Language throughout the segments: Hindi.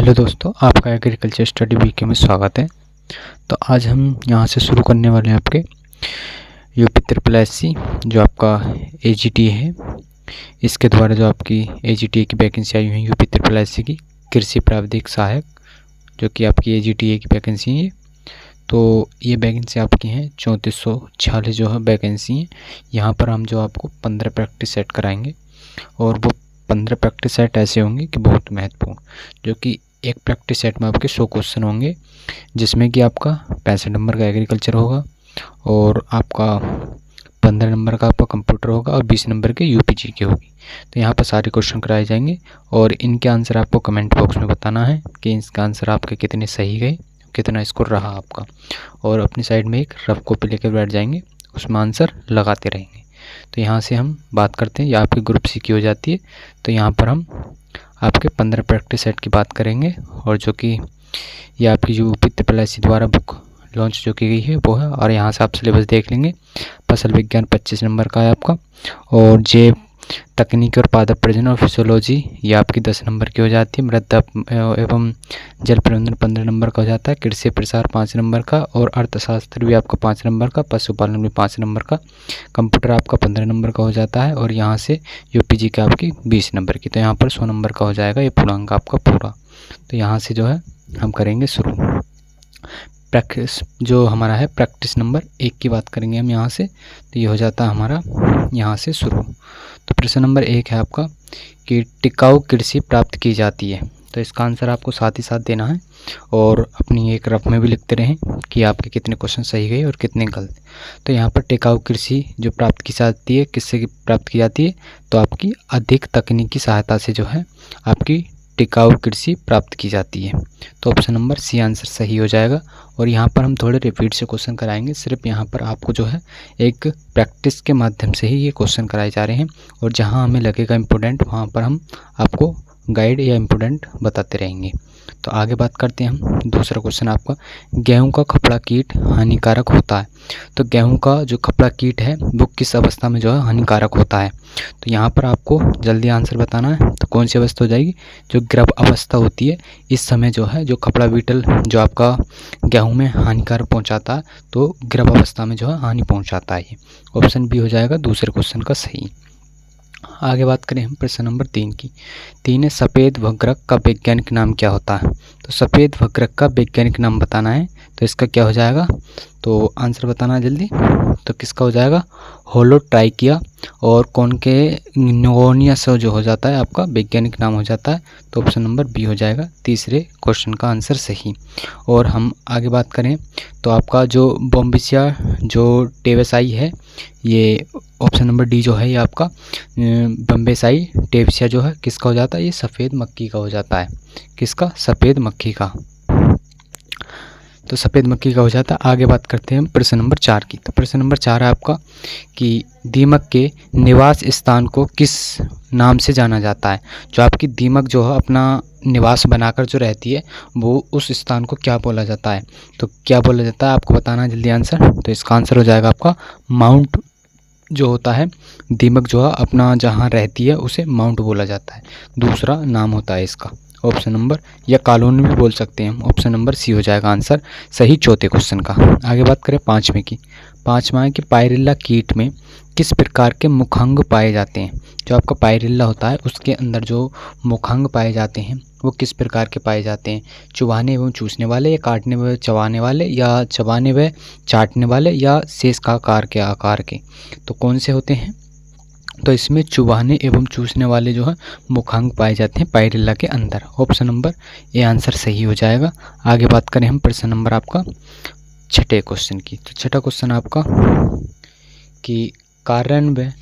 हेलो दोस्तों, आपका एग्रीकल्चर स्टडी वीके में स्वागत है। तो आज हम यहाँ से शुरू करने वाले हैं आपके यूपी SSC जो आपका AGT है। इसके द्वारा जो आपकी AGT की वैकेंसी आई हुई है यूपी SSC की कृषि प्राविधिक सहायक, जो कि आपकी AGT की वैकेंसी है। तो ये वैकेंसी आपकी हैं 3446 जो है वैकेंसी है। यहाँ पर हम जो आपको 15 प्रैक्टिस सेट कराएंगे और वो 15 प्रैक्टिस सेट ऐसे होंगे कि बहुत महत्वपूर्ण, जो कि एक प्रैक्टिस सेट में आपके 100 क्वेश्चन होंगे, जिसमें कि आपका 65 नंबर का एग्रीकल्चर होगा और आपका 15 नंबर का आपका कंप्यूटर होगा और 20 नंबर के UPG की होगी। तो यहाँ पर सारे क्वेश्चन कराए जाएंगे और इनके आंसर आपको कमेंट बॉक्स में बताना है कि इसका आंसर आपके कितने सही गए, कितना स्कोर रहा आपका, और अपनी साइड में एक रफ कॉपी लेकर बैठ जाएंगे, उसमें आंसर लगाते रहेंगे। तो यहाँ से हम बात करते हैं, या आपकी ग्रुप C की हो जाती है। तो यहाँ पर हम आपके 15 प्रैक्टिस सेट की बात करेंगे, और जो कि ये आपकी जो यूपी SSC द्वारा बुक लॉन्च जो की गई है वो है। और यहाँ से आप सिलेबस देख लेंगे। फसल विज्ञान 25 नंबर का है आपका, और जे तकनीकी और पादप प्रजनन और फिजियोलॉजी ये आपकी 10 नंबर की हो जाती है। मृदा एवं जल प्रबंधन 15 नंबर का हो जाता है। कृषि प्रसार 5 नंबर का, और अर्थशास्त्र भी आपका 5 नंबर का, पशुपालन भी 5 नंबर का, कंप्यूटर आपका 15 नंबर का हो जाता है, और यहाँ से UPG का आपकी 20 नंबर की। तो यहाँ पर 100 नंबर का हो जाएगा ये पूर्णांक आपका पूरा। तो यहाँ से जो है हम करेंगे शुरू। प्रैक्टिस जो हमारा है प्रैक्टिस नंबर 1 की बात करेंगे हम यहाँ से। तो ये हो जाता है हमारा यहाँ से शुरू। तो प्रश्न नंबर 1 है आपका कि टिकाऊ कृषि प्राप्त की जाती है। तो इसका आंसर आपको साथ ही साथ देना है, और अपनी एक रफ में भी लिखते रहें कि आपके कितने क्वेश्चन सही गए और कितने गलत। तो यहाँ पर टिकाऊ कृषि जो प्राप्त की जाती है, किससे प्राप्त की जाती है? तो आपकी अधिक तकनीकी सहायता से जो है आपकी टिकाऊ कृषि प्राप्त की जाती है। तो ऑप्शन नंबर C आंसर सही हो जाएगा। और यहाँ पर हम थोड़े रिपीट से क्वेश्चन कराएंगे, सिर्फ यहाँ पर आपको जो है एक प्रैक्टिस के माध्यम से ही ये क्वेश्चन कराए जा रहे हैं, और जहाँ हमें लगेगा इम्पोर्टेंट वहाँ पर हम आपको गाइड या इम्पोर्टेंट बताते रहेंगे। तो आगे बात करते हैं हम। दूसरा क्वेश्चन आपका, गेहूं का खपड़ा कीट हानिकारक होता है। तो गेहूं का जो खपड़ा कीट है वो किस अवस्था में जो है हानिकारक होता है? तो यहाँ पर आपको जल्दी आंसर बताना है। तो कौन सी अवस्था हो जाएगी? जो गर्भ अवस्था होती है, इस समय जो है जो खपड़ा बीटल जो आपका गेहूं में हानिकारक पहुँचाता है, तो गर्भ अवस्था में जो है हानि पहुँचाता है। ये ऑप्शन B हो जाएगा दूसरे क्वेश्चन का सही। आगे बात करें हम प्रश्न नंबर 3 की। 3 है, सफ़ेद भुग्रक का वैज्ञानिक नाम क्या होता है? तो सफ़ेद भुग्रक का वैज्ञानिक नाम बताना है। तो इसका क्या हो जाएगा? तो आंसर बताना है जल्दी। तो किसका हो जाएगा? होलोट्राइकिया और कॉन्केनियोनियस जो हो जाता है आपका वैज्ञानिक नाम हो जाता है। तो ऑप्शन नंबर B हो जाएगा तीसरे क्वेश्चन का आंसर सही। और हम आगे बात करें तो आपका जो बॉम्बिसिया जो टेवेसाई है, ये ऑप्शन नंबर D जो है ये आपका बम्बेसाई टेवेसिया जो है किसका हो जाता है? ये सफ़ेद मक्खी का हो जाता है। किसका? सफ़ेद मक्खी का। तो सफ़ेद मक्खी का हो जाता है। आगे बात करते हैं हम प्रश्न नंबर 4 की। तो प्रश्न नंबर 4 है आपका कि दीमक के निवास स्थान को किस नाम से जाना जाता है? जो आपकी दीमक जो है अपना निवास बनाकर जो रहती है, वो उस स्थान को क्या बोला जाता है? तो क्या बोला जाता है आपको बताना है जल्दी आंसर। तो इसका आंसर हो जाएगा आपका माउंट जो होता है। दीमक जो है अपना जहाँ रहती है उसे माउंट बोला जाता है, दूसरा नाम होता है इसका। ऑप्शन नंबर, या कॉलोनी भी बोल सकते हैं हम। ऑप्शन नंबर C हो जाएगा आंसर सही चौथे क्वेश्चन का। आगे बात करें 5वें की। 5वां है कि पायरिल्ला कीट में किस प्रकार के मुखांग पाए जाते हैं? जो आपका पायरिल्ला होता है उसके अंदर जो मुखांग पाए जाते हैं वो किस प्रकार के पाए जाते हैं? चुभाने एवं चूसने वाले, या काटने व चबाने वाले, या चबाने व चाटने वाले, या शेष का आकार के? तो कौन से होते हैं? तो इसमें चुबाने एवं चूसने वाले जो है मुखांग पाए जाते हैं पायरिल्ला के अंदर। ऑप्शन नंबर A आंसर सही हो जाएगा। आगे बात करें हम प्रश्न नंबर आपका 6ठे क्वेश्चन की। तो 6ठा क्वेश्चन आपका कि कार्यान्वयन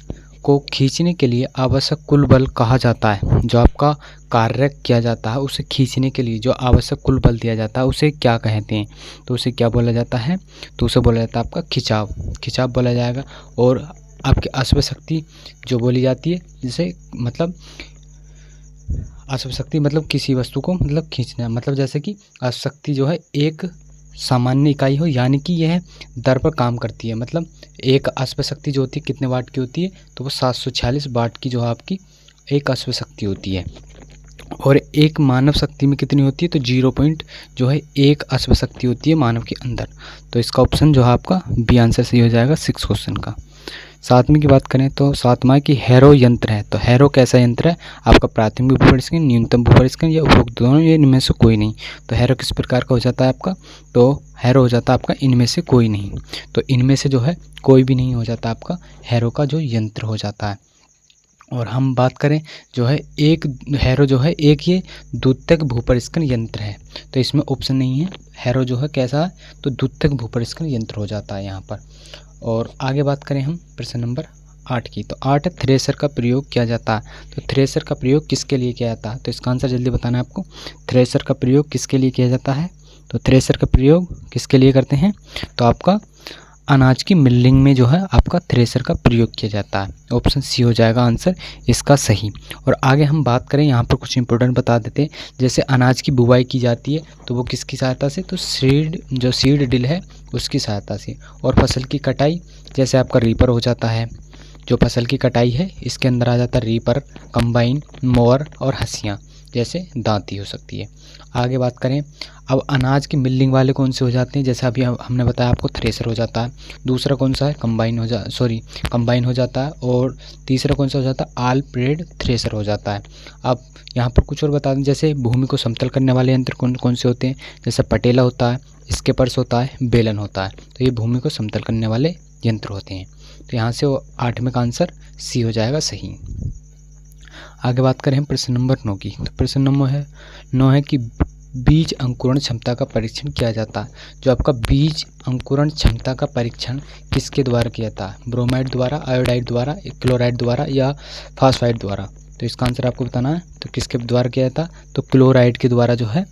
को खींचने के लिए आवश्यक कुल बल कहा जाता है। जो आपका कार्य किया जाता है उसे खींचने के लिए जो आवश्यक कुल बल दिया जाता है उसे क्या कहते हैं? तो उसे क्या बोला जाता है? तो उसे बोला जाता है आपका खिंचाव। खिंचाव बोला जाएगा। और आपकी अश्व शक्ति जो बोली जाती है, जिसे मतलब अश्व शक्ति मतलब किसी वस्तु को मतलब खींचना, मतलब जैसे कि अश्व शक्ति जो है एक सामान्य इकाई हो, यानी कि यह दर पर काम करती है। मतलब एक अश्व शक्ति जो होती है कितने वाट की होती है? तो वो 746 वाट की जो है आपकी एक अश्व शक्ति होती है। और एक मानव शक्ति में कितनी होती है, तो 0.1 अश्व शक्ति होती है मानव के अंदर। तो इसका ऑप्शन जो है आपका बी आंसर सही हो जाएगा 6 क्वेश्चन का। 7वें की बात करें तो 7वां की हैरो यंत्र है। तो हैरो कैसा यंत्र है, आपका प्राथमिक भूपरिष्करण, न्यूनतम भूपरिष्करण या उपरोक्त दोनों, ये इनमें से कोई नहीं। तो हैरो किस प्रकार का हो जाता है आपका, तो हैरो हो जाता है आपका इनमें से कोई नहीं। तो इनमें से जो है कोई भी नहीं हो जाता आपका हैरो का जो यंत्र हो जाता है। और हम बात करें जो है एक हैरो जो है एक ये द्वितीयक भूपरिष्करण यंत्र है। तो इसमें ऑप्शन नहीं है, हैरो जो है कैसा है, तो द्वितीयक भूपरिष्करण यंत्र हो जाता है यहाँ पर। और आगे बात करें हम प्रश्न नंबर 8 की, तो 8 थ्रेसर का प्रयोग किया जाता है। तो थ्रेसर का प्रयोग किसके लिए किया जाता है, तो इसका आंसर जल्दी बताना है आपको। थ्रेसर का प्रयोग किसके लिए किया जाता है, तो थ्रेसर का प्रयोग किसके लिए करते हैं, तो आपका अनाज की मिलिंग में जो है आपका थ्रेसर का प्रयोग किया जाता है। ऑप्शन सी हो जाएगा आंसर इसका सही। और आगे हम बात करें यहाँ पर कुछ इंपॉर्टेंट बता देते हैं, जैसे अनाज की बुवाई की जाती है तो वो किसकी सहायता से, तो सीड ड्रिल है उसकी सहायता से। और फसल की कटाई जैसे आपका रीपर हो जाता है, जो फसल की कटाई है इसके अंदर आ जाता है रीपर, कंबाइन, मोअर और हंसियाँ जैसे दांती हो सकती है। आगे बात करें अब अनाज की मिलिंग वाले कौन से हो जाते हैं, जैसे अभी हमने बताया आपको थ्रेसर हो जाता है, दूसरा कौन सा है कंबाइन हो जाता है, और तीसरा कौन सा हो जाता है आल ब्लेड थ्रेसर हो जाता है। अब यहाँ पर कुछ और बता दें, जैसे भूमि को समतल करने वाले यंत्र कौन कौन से होते हैं, जैसे पटेला होता है, स्केपर्स होता है, बेलन होता है। तो ये भूमि को समतल करने वाले यंत्र होते हैं। तो यहाँ से 8वें का आंसर सी हो जाएगा सही। आगे बात करें हम प्रश्न नंबर 9 की, तो प्रश्न नंबर 9 है कि बीज अंकुरण क्षमता का परीक्षण किया जाता है। जो आपका बीज अंकुरण क्षमता का परीक्षण किसके द्वारा किया जाता है, ब्रोमाइड द्वारा, आयोडाइड द्वारा, क्लोराइड द्वारा या फास्फाइड द्वारा। तो इसका आंसर आपको बताना है, तो किसके द्वारा किया जाता, तो क्लोराइड के द्वारा जो है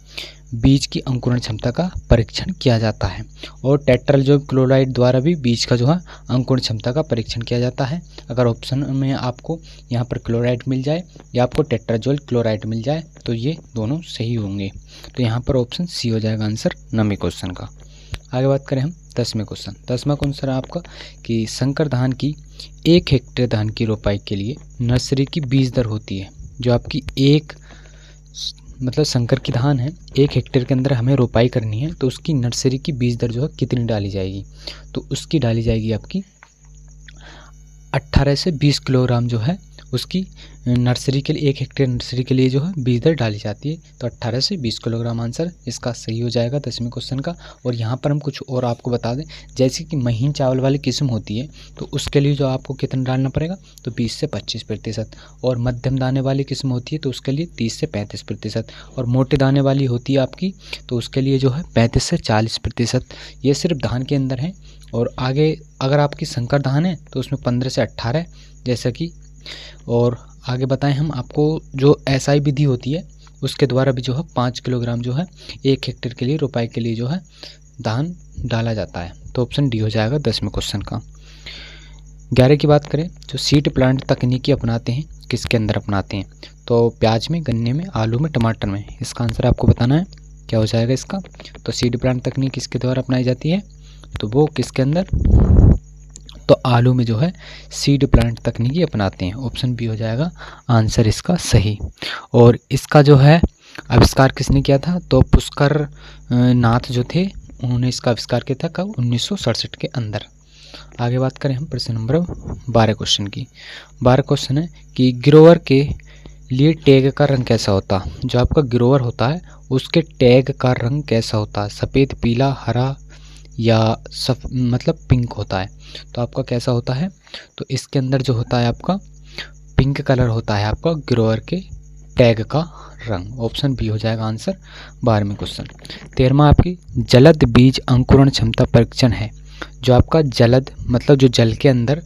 बीज की अंकुरण क्षमता का परीक्षण किया जाता है। और टेट्राजोल क्लोराइड द्वारा भी बीज का जो है अंकुरण क्षमता का परीक्षण किया जाता है। अगर ऑप्शन में आपको यहाँ पर क्लोराइड मिल जाए या आपको टेट्राजोल क्लोराइड मिल जाए तो ये दोनों सही होंगे। तो यहाँ पर ऑप्शन सी हो जाएगा आंसर 9वें क्वेश्चन का। आगे बात करें हम 10वें क्वेश्चन। 10वां क्वेश्चन है आपका कि संकर धान की 1 हेक्टेयर धान की रोपाई के लिए नर्सरी की बीज दर होती है। जो आपकी संकर की धान है 1 हेक्टेयर के अंदर हमें रोपाई करनी है, तो उसकी नर्सरी की बीज दर जो है कितनी डाली जाएगी, तो उसकी डाली जाएगी आपकी 18 से 20 किलोग्राम जो है उसकी नर्सरी के लिए 1 हेक्टेयर नर्सरी के लिए जो है बीज दर डाली जाती है। तो 18 से 20 किलोग्राम आंसर इसका सही हो जाएगा 10वें क्वेश्चन का। और यहाँ पर हम कुछ और आपको बता दें, जैसे कि महीन चावल वाली किस्म होती है तो उसके लिए जो आपको कितना डालना पड़ेगा, तो 20 से 25%। और मध्यम दाने वाली किस्म होती है तो उसके लिए 30 से 35%। और मोटे दाने वाली होती है आपकी तो उसके लिए जो है 35 से 40%। ये सिर्फ धान के अंदर है। और आगे अगर आपकी संकर धान है तो उसमें 15 से 18 जैसा कि। और आगे बताएं हम आपको जो एसआई विधि होती है उसके द्वारा भी जो है 5 किलोग्राम जो है 1 हेक्टेयर के लिए रोपाई के लिए जो है धान डाला जाता है। तो ऑप्शन डी हो जाएगा 10वें क्वेश्चन का। 11 की बात करें, जो सीड प्लांट तकनीकी अपनाते हैं किसके अंदर अपनाते हैं, तो प्याज में, गन्ने में, आलू में, टमाटर में। इसका आंसर आपको बताना है क्या हो जाएगा इसका। तो सीड प्लांट तकनीक किसके द्वारा अपनाई जाती है, तो वो किसके अंदर, तो आलू में जो है सीड प्लांट तकनीकी अपनाते हैं। ऑप्शन बी हो जाएगा आंसर इसका सही। और इसका जो है आविष्कार किसने किया था, तो पुष्कर नाथ जो थे उन्होंने इसका आविष्कार किया था कब, 1967 के अंदर। आगे बात करें हम प्रश्न नंबर 12 क्वेश्चन की। 12 क्वेश्चन है कि ग्रोवर के लिए टैग का रंग कैसा होता है। जो आपका ग्रोवर होता है उसके टैग का रंग कैसा होता है, सफ़ेद, पीला, हरा या पिंक होता है। तो आपका कैसा होता है, तो इसके अंदर जो होता है आपका पिंक कलर होता है आपका ग्रोवर के टैग का रंग। ऑप्शन बी हो जाएगा आंसर 12वें क्वेश्चन। 13वां आपकी जलद बीज अंकुरण क्षमता परीक्षण है। जो आपका जलद जो जल के अंदर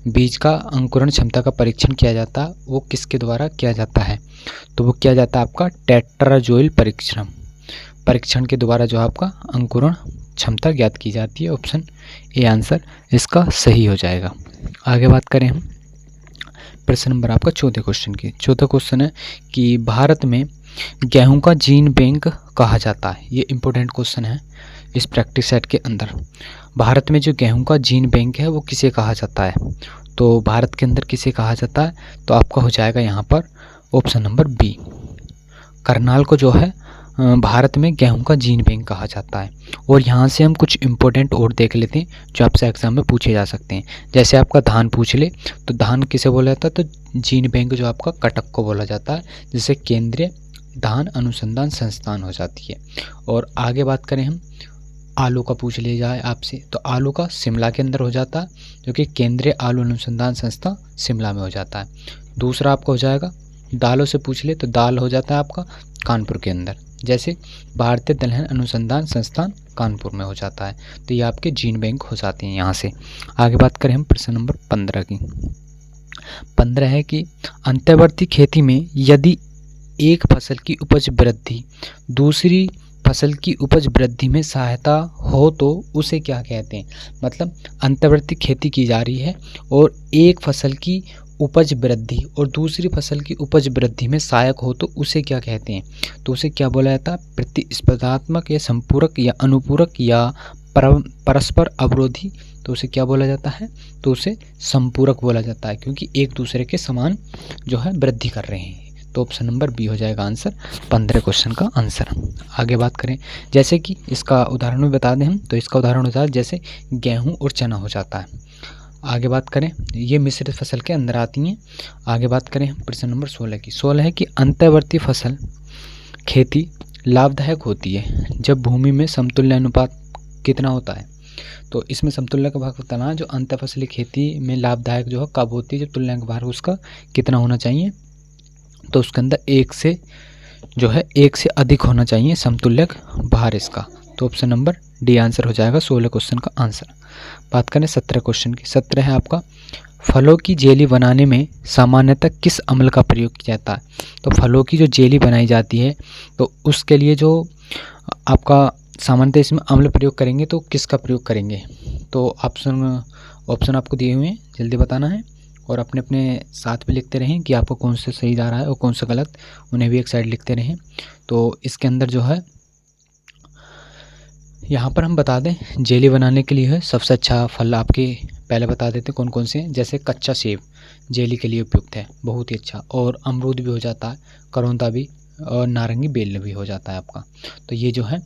बीज का अंकुरण क्षमता का परीक्षण किया जाता है वो किसके द्वारा किया जाता है, तो वो किया जाता है आपका टेट्राजोइल परीक्षण के द्वारा जो आपका अंकुरण क्षमता ज्ञात की जाती है। ऑप्शन ए आंसर इसका सही हो जाएगा। आगे बात करें हम प्रश्न नंबर आपका 14 क्वेश्चन की। 14 क्वेश्चन है कि भारत में गेहूं का जीन बैंक कहा जाता है। ये इंपॉर्टेंट क्वेश्चन है इस प्रैक्टिस सेट के अंदर। भारत में जो गेहूं का जीन बैंक है वो किसे कहा जाता है, तो भारत के अंदर किसे कहा जाता है, तो आपका हो जाएगा यहाँ पर ऑप्शन नंबर बी। करनाल को जो है भारत में गेहूं का जीन बैंक कहा जाता है। और यहाँ से हम कुछ इम्पोर्टेंट और देख लेते हैं जो आपसे एग्जाम में पूछे जा सकते हैं। जैसे आपका धान पूछ ले तो धान किसे बोला जाता है, तो जीन बैंक जो आपका कटक को बोला जाता है, जिसे केंद्रीय धान अनुसंधान संस्थान हो जाती है। और आगे बात करें हम आलू का पूछ लिया जाए आपसे, तो आलू का शिमला के अंदर हो जाता है, जो कि केंद्रीय आलू अनुसंधान संस्था शिमला में हो जाता है। दूसरा आपका हो जाएगा दालों से पूछ ले तो दाल हो जाता है आपका कानपुर के अंदर, जैसे भारतीय दलहन अनुसंधान संस्थान कानपुर में हो जाता है। तो ये आपके जीन बैंक हो जाते हैं यहाँ से। आगे बात करें हम प्रश्न नंबर 15 की। 15 है कि अंतर्वर्ती खेती में यदि एक फसल की उपज वृद्धि दूसरी फसल की उपज वृद्धि में सहायता हो तो उसे क्या कहते हैं। मतलब अंतर्वर्ती खेती की जा रही है और एक फसल की उपज वृद्धि और दूसरी फसल की उपज वृद्धि में सहायक हो तो उसे क्या कहते हैं। तो उसे क्या बोला जाता है, प्रतिस्पर्धात्मक या संपूरक या अनुपूरक या परस्पर अवरोधी। तो उसे क्या बोला जाता है, तो उसे संपूरक बोला जाता है, क्योंकि एक दूसरे के समान जो है वृद्धि कर रहे हैं। तो ऑप्शन नंबर बी हो जाएगा आंसर 15 क्वेश्चन का आंसर। आगे बात करें, जैसे कि इसका उदाहरण भी बता दें हम, तो इसका उदाहरण होता है जैसे गेहूं और चना हो जाता है। आगे बात करें, ये मिश्रित फसल के अंदर आती हैं। आगे बात करें हम प्रश्न नंबर 16 की। 16 है कि अंतर्वर्ती फसल खेती लाभदायक होती है जब भूमि में समतुल्य अनुपात कितना होता है। तो इसमें समतुल्य का भाग बताना है, जो अंतर्फसली खेती में लाभदायक जो है कब होती है, जब तुल्यांक भार उसका कितना होना चाहिए। तो उसके अंदर एक से अधिक होना चाहिए समतुल्यक भार इसका। तो ऑप्शन नंबर डी आंसर हो जाएगा 16 क्वेश्चन का आंसर। बात करें 17 क्वेश्चन की। 17 है आपका फलों की जेली बनाने में सामान्यतः किस अम्ल का प्रयोग किया जाता है। तो फलों की जो जेली बनाई जाती है तो उसके लिए जो आपका सामान्यतः इसमें अम्ल प्रयोग करेंगे, तो किसका प्रयोग करेंगे। तो ऑप्शन आपको दिए हुए हैं, जल्दी बताना है और अपने अपने साथ में लिखते रहें कि आपको कौन सा सही जा रहा है और कौन सा गलत, उन्हें भी एक साइड लिखते रहें। तो इसके अंदर जो है यहाँ पर हम बता दें जेली बनाने के लिए है सबसे अच्छा फल आपके पहले बता देते कौन कौन से हैं। जैसे कच्चा सेब जेली के लिए उपयुक्त है, बहुत ही अच्छा, और अमरूद भी हो जाता है, करौंदा भी, और नारंगी बेल भी हो जाता है आपका। तो ये जो है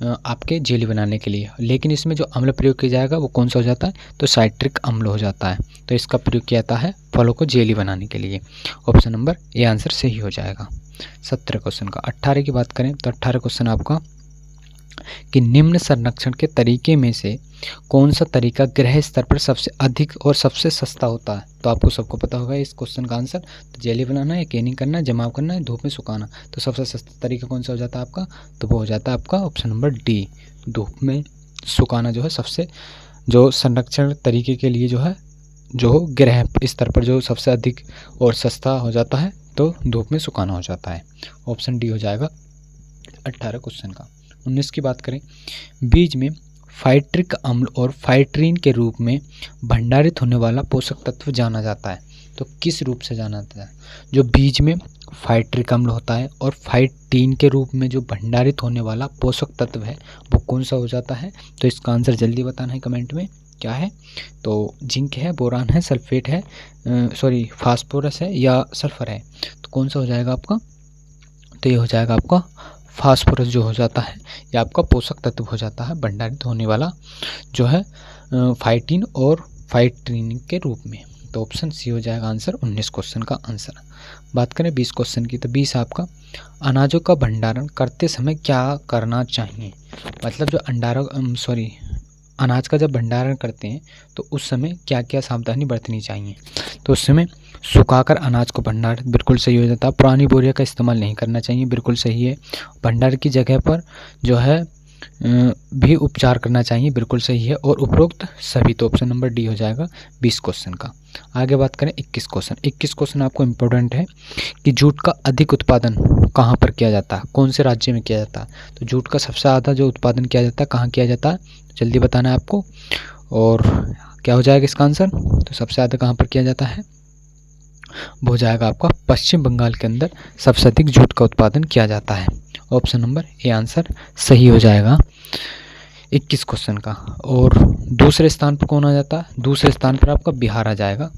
आपके जेली बनाने के लिए। लेकिन इसमें जो अम्ल प्रयोग किया जाएगा वो कौन सा हो जाता है, तो साइट्रिक अम्ल हो जाता है। तो इसका प्रयोग किया जाता है फलों को जेली बनाने के लिए। ऑप्शन नंबर ए आंसर सही हो जाएगा 17 क्वेश्चन का। 18 की बात करें तो 18 क्वेश्चन आपका कि निम्न संरक्षण के तरीके में से कौन सा तरीका गृह स्तर पर सबसे अधिक और सबसे सस्ता होता है। तो आपको सबको पता होगा इस क्वेश्चन का आंसर। तो जेली बनाना है, कैनिंग करना है, जमाव करना है, धूप में सुखाना। तो सबसे सस्ता तरीका कौन सा हो जाता है आपका, तो वो हो जाता है आपका ऑप्शन नंबर डी, धूप में सुखाना जो है सबसे जो संरक्षण तरीके के लिए जो है जो गृह स्तर पर जो सबसे अधिक और सस्ता हो जाता है, तो धूप में सुखाना हो जाता है। ऑप्शन डी हो जाएगा 18 क्वेश्चन का। 19 की बात करें, बीज में फाइट्रिक अम्ल और फाइट्रीन के रूप में भंडारित होने वाला पोषक तत्व जाना जाता है। तो किस रूप से जाना जाता है, जो बीज में फाइट्रिक अम्ल होता है और फाइट्रीन के रूप में जो भंडारित होने वाला पोषक तत्व है वो कौन सा हो जाता है। तो इसका आंसर जल्दी बताना है कमेंट में क्या है। तो जिंक है, बोरान है, सल्फेट है, फास्फोरस है या सल्फर है। तो कौन सा हो जाएगा आपका, तो ये हो जाएगा आपका फास्फोरस जो हो जाता है, ये आपका पोषक तत्व हो जाता है भंडारित होने वाला जो है फाइटिन और फाइट्रीन के रूप में। तो ऑप्शन सी हो जाएगा आंसर 19 क्वेश्चन का आंसर। बात करें 20 क्वेश्चन की, तो 20 आपका अनाजों का भंडारण करते समय क्या करना चाहिए। मतलब जो अनाज का जब भंडारण करते हैं तो उस समय क्या क्या सावधानी बरतनी चाहिए। तो उस समय सुखाकर अनाज को भंडारित बिल्कुल सही हो जाता है। पुरानी बोरिया का इस्तेमाल नहीं करना चाहिए, बिल्कुल सही है। भंडार की जगह पर जो है भी उपचार करना चाहिए, बिल्कुल सही है। और उपरोक्त सभी, तो ऑप्शन नंबर डी हो जाएगा 20 क्वेश्चन का। आगे बात करें 21 क्वेश्चन। 21 क्वेश्चन आपको इम्पोर्टेंट है कि जूट का अधिक उत्पादन कहाँ पर किया जाता है, कौन से राज्य में किया जाता है। तो जूट का सबसे ज़्यादा जो उत्पादन किया जाता है कहाँ किया जाता है, जल्दी बताना है आपको। और क्या हो जाएगा इसका आंसर, तो सबसे ज़्यादा कहाँ पर किया जाता है, वो हो जाएगा आपका पश्चिम बंगाल के अंदर सबसे अधिक जूट का उत्पादन किया जाता है। ऑप्शन नंबर ए आंसर सही हो जाएगा 21 क्वेश्चन का। और दूसरे स्थान पर कौन आ जाता है, दूसरे स्थान पर आपका बिहार आ जाएगा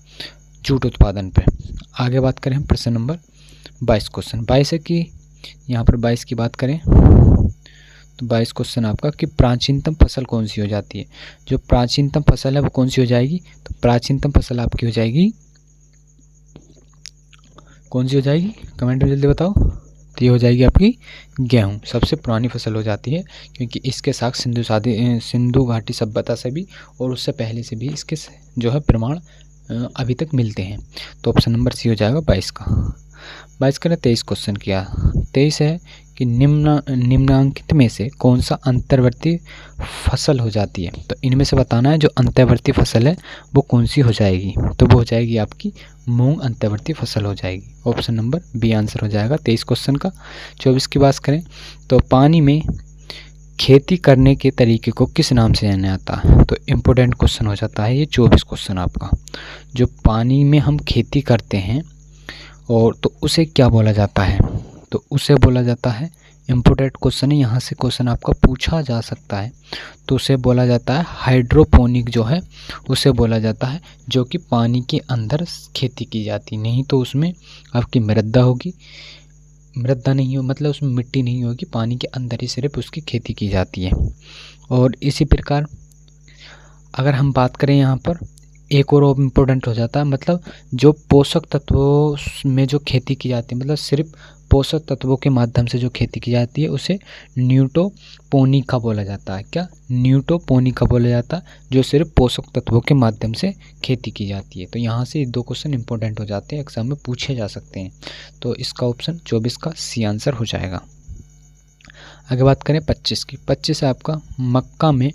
जूट उत्पादन पे। आगे बात करें हम प्रश्न नंबर 22 क्वेश्चन। 22 है कि यहाँ पर 22 की बात करें तो 22 क्वेश्चन आपका कि प्राचीनतम फसल कौन सी हो जाती है। जो प्राचीनतम फसल है वो कौन सी हो जाएगी, तो प्राचीनतम फसल आपकी हो जाएगी, कौन सी हो जाएगी, कमेंट में जल्दी बताओ। तो ये हो जाएगी आपकी गेहूँ, सबसे पुरानी फसल हो जाती है, क्योंकि इसके साथ सिंधु घाटी सभ्यता से भी और उससे पहले से भी इसके जो है प्रमाण अभी तक मिलते हैं। तो ऑप्शन नंबर सी हो जाएगा 22 का। 22 का 23 क्वेश्चन किया। 23 है कि निम्नांकित में से कौन सा अंतर्वर्ती फसल हो जाती है। तो इनमें से बताना है जो अंतर्वर्ती फसल है वो कौन सी हो जाएगी। तो वो हो जाएगी आपकी मूंग अंतर्वर्ती फसल हो जाएगी। ऑप्शन नंबर बी आंसर हो जाएगा 23 क्वेश्चन का। 24 की बात करें तो पानी में खेती करने के तरीके को किस नाम से जाना जाता है। तो इम्पोर्टेंट क्वेश्चन हो जाता है ये 24 क्वेश्चन आपका। जो पानी में हम खेती करते हैं और तो उसे क्या बोला जाता है, तो उसे बोला जाता है, इम्पोर्टेंट क्वेश्चन है, यहाँ से क्वेश्चन आपका पूछा जा सकता है। तो उसे बोला जाता है हाइड्रोपोनिक, जो है उसे बोला जाता है, जो कि पानी के अंदर खेती की जाती, नहीं तो उसमें आपकी मृदा होगी, मृदा नहीं हो मतलब उसमें मिट्टी नहीं होगी, पानी के अंदर ही सिर्फ उसकी खेती की जाती है। और इसी प्रकार अगर हम बात करें यहाँ पर एक और इम्पोर्टेंट हो जाता है, मतलब जो पोषक तत्वों में जो खेती की जाती है, मतलब सिर्फ पोषक तत्वों के माध्यम से जो खेती की जाती है उसे न्यूटोपोनिका बोला जाता है। क्या, न्यूटोपोनिका बोला जाता है, जो सिर्फ पोषक तत्वों के माध्यम से खेती की जाती है। तो यहाँ से 2 क्वेश्चन इंपॉर्टेंट हो जाते हैं, एग्जाम में पूछे जा सकते हैं। तो इसका ऑप्शन 24 का सी आंसर हो जाएगा। आगे बात करें 25 की। 25 है आपका मक्का में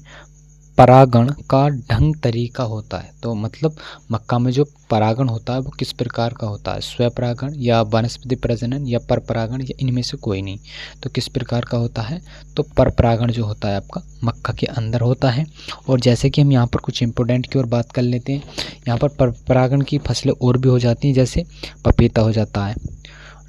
परागण का ढंग तरीका होता है। तो मतलब मक्का में जो परागण होता है वो किस प्रकार का होता है, स्वपरागण या वनस्पति प्रजनन या परपरागण या इनमें से कोई नहीं। तो किस प्रकार का होता है, तो परपरागण जो होता है आपका मक्का के अंदर होता है। और जैसे कि हम यहाँ पर कुछ इंपॉर्टेंट की ओर बात कर लेते हैं, यहाँ पर परपरागण की फसलें और भी हो जाती हैं, जैसे पपीता हो जाता है,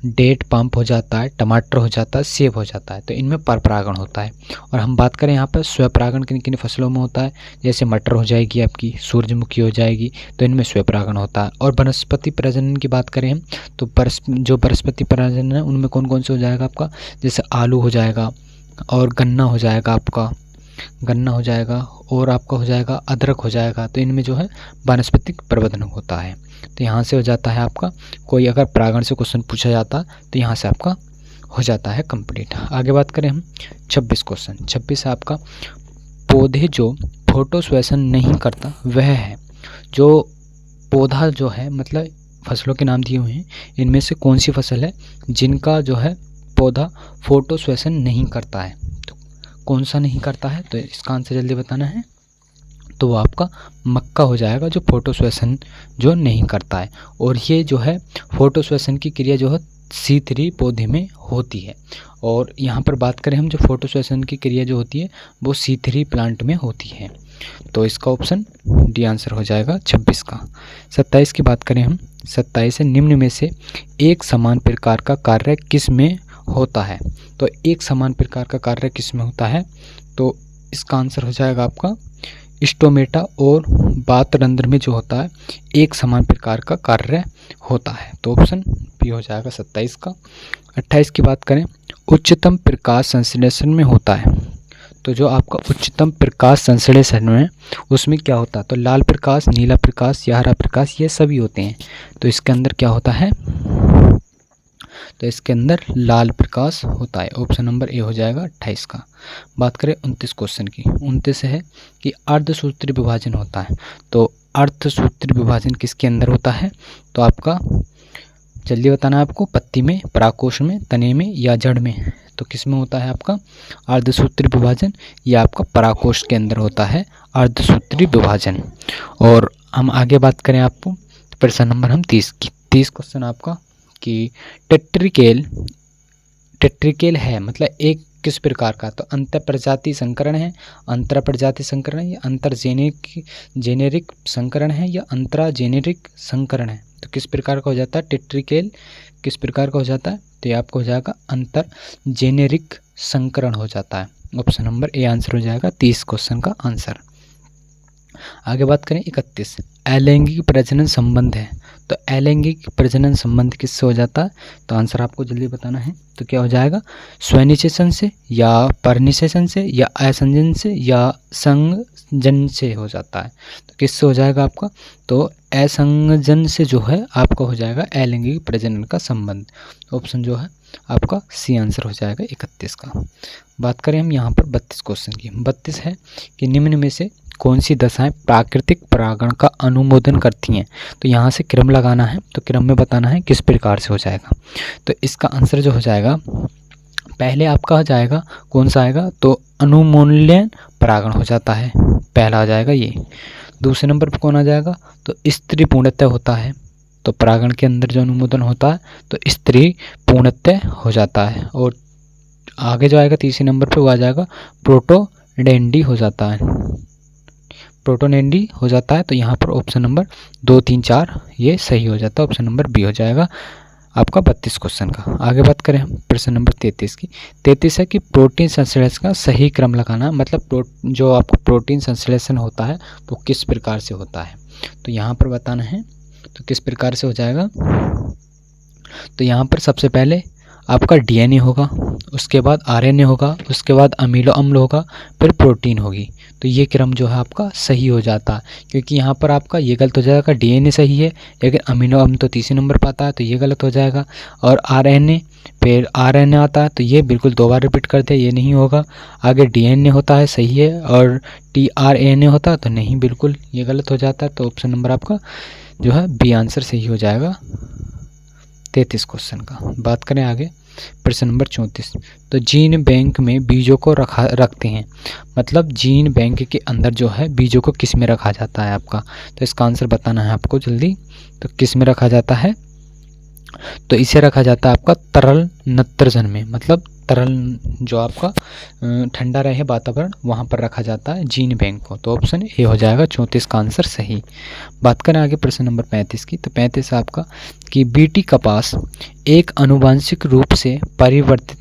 डेट पम्प हो जाता है, टमाटर हो जाता है, सेब हो जाता है। तो इनमें परपरागण होता है। और हम बात करें यहाँ पर स्वपरागण किन किन फसलों में होता है, जैसे मटर हो जाएगी आपकी, सूरजमुखी हो जाएगी, तो इनमें स्वपरागण होता है। और वनस्पति प्रजनन की बात करें हम तो जो वनस्पति प्रजनन है उनमें कौन कौन से हो जाएगा आपका, जैसे आलू हो जाएगा और गन्ना हो जाएगा आपका, गन्ना हो जाएगा और आपका हो जाएगा अदरक हो जाएगा। तो इनमें जो है वानस्पतिक प्रवर्धन होता है। तो यहाँ से हो जाता है आपका, कोई अगर परागण से क्वेश्चन पूछा जाता तो यहाँ से आपका हो जाता है कंप्लीट। आगे बात करें हम 26 क्वेश्चन। 26 है आपका पौधे जो फोटोसेंसेशन नहीं करता वह है। जो पौधा जो है मतलब फसलों के नाम दिए हुए हैं, इनमें से कौन सी फसल है जिनका जो है पौधा फोटोसेंसेशन नहीं करता है। तो कौन सा नहीं करता है, तो इसका आंसर जल्दी बताना है। तो वो आपका मक्का हो जाएगा, जो फोटोसेंसेशन जो नहीं करता है। और ये जो है फोटोसेंसेशन की क्रिया जो है C3 पौधे में होती है। और यहाँ पर बात करें हम, जो फोटोसेंसेशन की क्रिया जो होती है वो C3 प्लांट में होती है। तो इसका ऑप्शन डी आंसर हो जाएगा 26 का। 27 की बात करें हम, 27 है निम्न में से एक समान प्रकार का कार्य किस में होता है। तो एक समान प्रकार का कार्य किस में होता है, तो इसका आंसर हो जाएगा आपका स्टोमेटा और बातरंध्र में जो होता है एक समान प्रकार का कार्य होता है। तो ऑप्शन बी हो जाएगा 27 का। 28 की बात करें, उच्चतम प्रकाश संश्लेषण में होता है। तो जो आपका उच्चतम प्रकाश संश्लेषण में उसमें क्या होता है, तो लाल प्रकाश, नीला प्रकाश या हरा प्रकाश ये सभी होते हैं। तो इसके अंदर क्या होता है, तो इसके अंदर लाल प्रकाश होता है। ऑप्शन नंबर ए हो जाएगा 28 का। बात करें 29 क्वेश्चन की। 29 है कि अर्धसूत्री विभाजन होता है। तो अर्धसूत्री विभाजन किसके अंदर होता है, तो आपका जल्दी बताना है आपको, पत्ती में, परागकोश में, तने में या जड़ में। तो किस में होता है आपका अर्धसूत्री विभाजन, या आपका परागकोश के अंदर होता है अर्धसूत्री विभाजन। और हम आगे बात करें आपको प्रश्न नंबर हम 30 की। 30 क्वेश्चन आपका कि टेट्रिकेल है मतलब एक किस प्रकार का, तो अंतर प्रजाति संकरण है, अंतर प्रजाति संकरण है, या अंतर जेनेरिक संकरण है, या अंतरा जेनेरिक संकरण है। तो किस प्रकार का हो जाता है टेट्रिकेल, किस प्रकार का हो जाता है, तो ये आपको हो जाएगा अंतर जेनेरिक संकरण हो जाता है। ऑप्शन नंबर ए आंसर हो जाएगा 30 क्वेश्चन का आंसर। आगे बात करें 31, अलैंगिक प्रजनन संबंध है। तो अलैंगिक प्रजनन संबंध किससे हो जाता है? तो आंसर आपको जल्दी बताना है। तो क्या हो जाएगा? स्वनिषेचन से या परनिषेचन से या असंजन से या संजन से हो जाता है। तो किससे हो जाएगा आपका? तो असंजन से जो है आपका हो जाएगा अलैंगिक प्रजनन का संबंध। ऑप्शन जो है आपका सी आंसर हो जाएगा 31 का। बात करें हम यहाँ पर 32 क्वेश्चन की। 32 है कि निम्न में से कौन सी दशाएं प्राकृतिक परागण का अनुमोदन करती हैं? तो यहाँ से क्रम लगाना है, तो क्रम में बताना है किस प्रकार से हो जाएगा। तो इसका आंसर जो हो जाएगा पहले आपका हो जाएगा कौन सा आएगा? तो अनुमूल्यन परागण हो जाता है, पहला आ जाएगा ये। दूसरे नंबर पर कौन आ जाएगा? तो स्त्री पूर्णतः होता है। तो परागण के अंदर जो अनुमोदन होता है तो स्त्री पूर्णतः हो जाता है। और आगे जो आएगा तीसरे नंबर पे वो आ जाएगा प्रोटोडेंडी हो जाता है, प्रोटोनेंडी हो जाता है। तो यहाँ पर ऑप्शन नंबर 2, 3, 4 ये सही हो जाता है। ऑप्शन नंबर बी हो जाएगा आपका 32 क्वेश्चन का। आगे बात करें हम प्रश्न नंबर 33 की। 33 है कि प्रोटीन संश्लेषण का सही क्रम लगाना, मतलब जो आपका प्रोटीन संश्लेषण होता है वो किस प्रकार से होता है। तो यहाँ पर बताना है तो किस प्रकार से हो जाएगा। तो यहाँ पर सबसे पहले आपका डीएनए होगा, उसके बाद आरएनए होगा, उसके बाद अमीनो अम्ल होगा, फिर प्रोटीन होगी। तो ये क्रम जो है आपका सही हो जाता है, क्योंकि यहाँ पर आपका ये गलत हो जाएगा, डीएनए सही है लेकिन अमीनो अम्ल तो तीसरे नंबर पर आता है तो ये गलत हो जाएगा। और आरएनए फिर आरएनए आता है तो ये बिल्कुल 2 बार रिपीट करते हैं, ये नहीं होगा। आगे डीएनए होता है सही है और टीआरएनए होता है तो नहीं, बिल्कुल ये गलत हो जाता है। तो ऑप्शन नंबर आपका जो है बी आंसर सही हो जाएगा 33 क्वेश्चन का। बात करें आगे प्रश्न नंबर 34। तो जीन बैंक में बीजों को रखते हैं, मतलब जीन बैंक के अंदर जो है बीजों को किस में रखा जाता है आपका। तो इसका आंसर बताना है आपको जल्दी। तो किस में रखा जाता है? तो इसे रखा जाता है आपका तरल नत्रजन में, मतलब तरल जो आपका ठंडा रहे वातावरण वहाँ पर रखा जाता है जीन बैंक को। तो ऑप्शन ए हो जाएगा 34 का आंसर सही। बात करें आगे प्रश्न नंबर 35 की। तो 35 आपका कि बीटी कपास एक आनुवांशिक रूप से परिवर्तित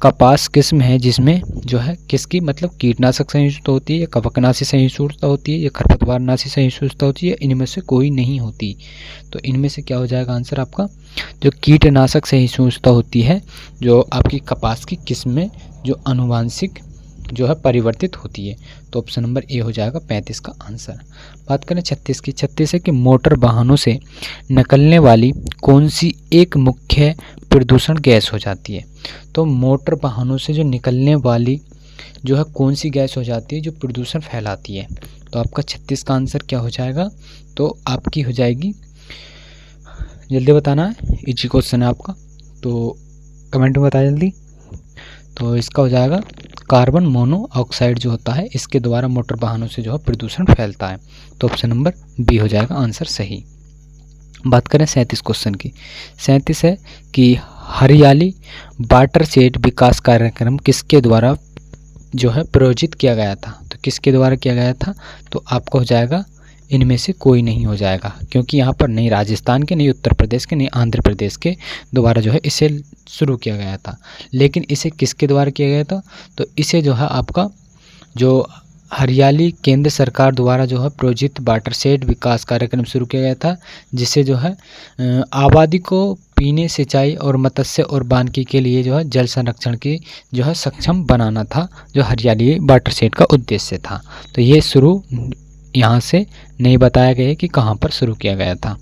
कपास किस्म है जिसमें जो है किसकी, मतलब कीटनाशक सहिष्णुता होती है या कवकनाशी सहिष्णुता होती है या खरपतवारनाशी सहिष्णुता होती है, इनमें से कोई नहीं होती। तो इनमें से क्या हो जाएगा आंसर आपका? जो कीटनाशक सहिष्णुता होती है जो आपकी कपास की किस्म में जो आनुवांशिक जो है परिवर्तित होती है। तो ऑप्शन नंबर ए हो जाएगा 35 का आंसर। बात करें 36 की। 36 है कि मोटर वाहनों से निकलने वाली कौन सी एक मुख्य प्रदूषण गैस हो जाती है। तो मोटर वाहनों से जो निकलने वाली जो है कौन सी गैस हो जाती है जो प्रदूषण फैलाती है। तो आपका 36 का आंसर क्या हो जाएगा? तो आपकी हो जाएगी, जल्दी बताना है, इजी क्वेश्चन है आपका तो कमेंट में बताया जल्दी। तो इसका हो जाएगा कार्बन मोनोऑक्साइड जो होता है इसके द्वारा मोटर वाहनों से जो है प्रदूषण फैलता है। तो ऑप्शन नंबर बी हो जाएगा आंसर सही। बात करें 37 क्वेश्चन की। 37 है कि हरियाली वाटरशेड विकास कार्यक्रम किसके द्वारा जो है प्रायोजित किया गया था। तो किसके द्वारा किया गया था? तो आपका हो जाएगा इनमें से कोई नहीं हो जाएगा, क्योंकि यहाँ पर नहीं राजस्थान के, नहीं उत्तर प्रदेश के, नहीं आंध्र प्रदेश के द्वारा जो है इसे शुरू किया गया था। लेकिन इसे किसके द्वारा किया गया था? तो इसे जो है आपका जो हरियाली केंद्र सरकार द्वारा जो है प्रायोजित वाटरशेड विकास कार्यक्रम शुरू किया गया था, जिससे जो है आबादी को पीने, सिंचाई और मत्स्य और वानिकी के लिए जो है जल संरक्षण की जो है सक्षम बनाना था, जो हरियाली वाटरशेड का उद्देश्य था। तो ये शुरू यहाँ से नहीं बताया गया है कि कहाँ पर शुरू किया गया था।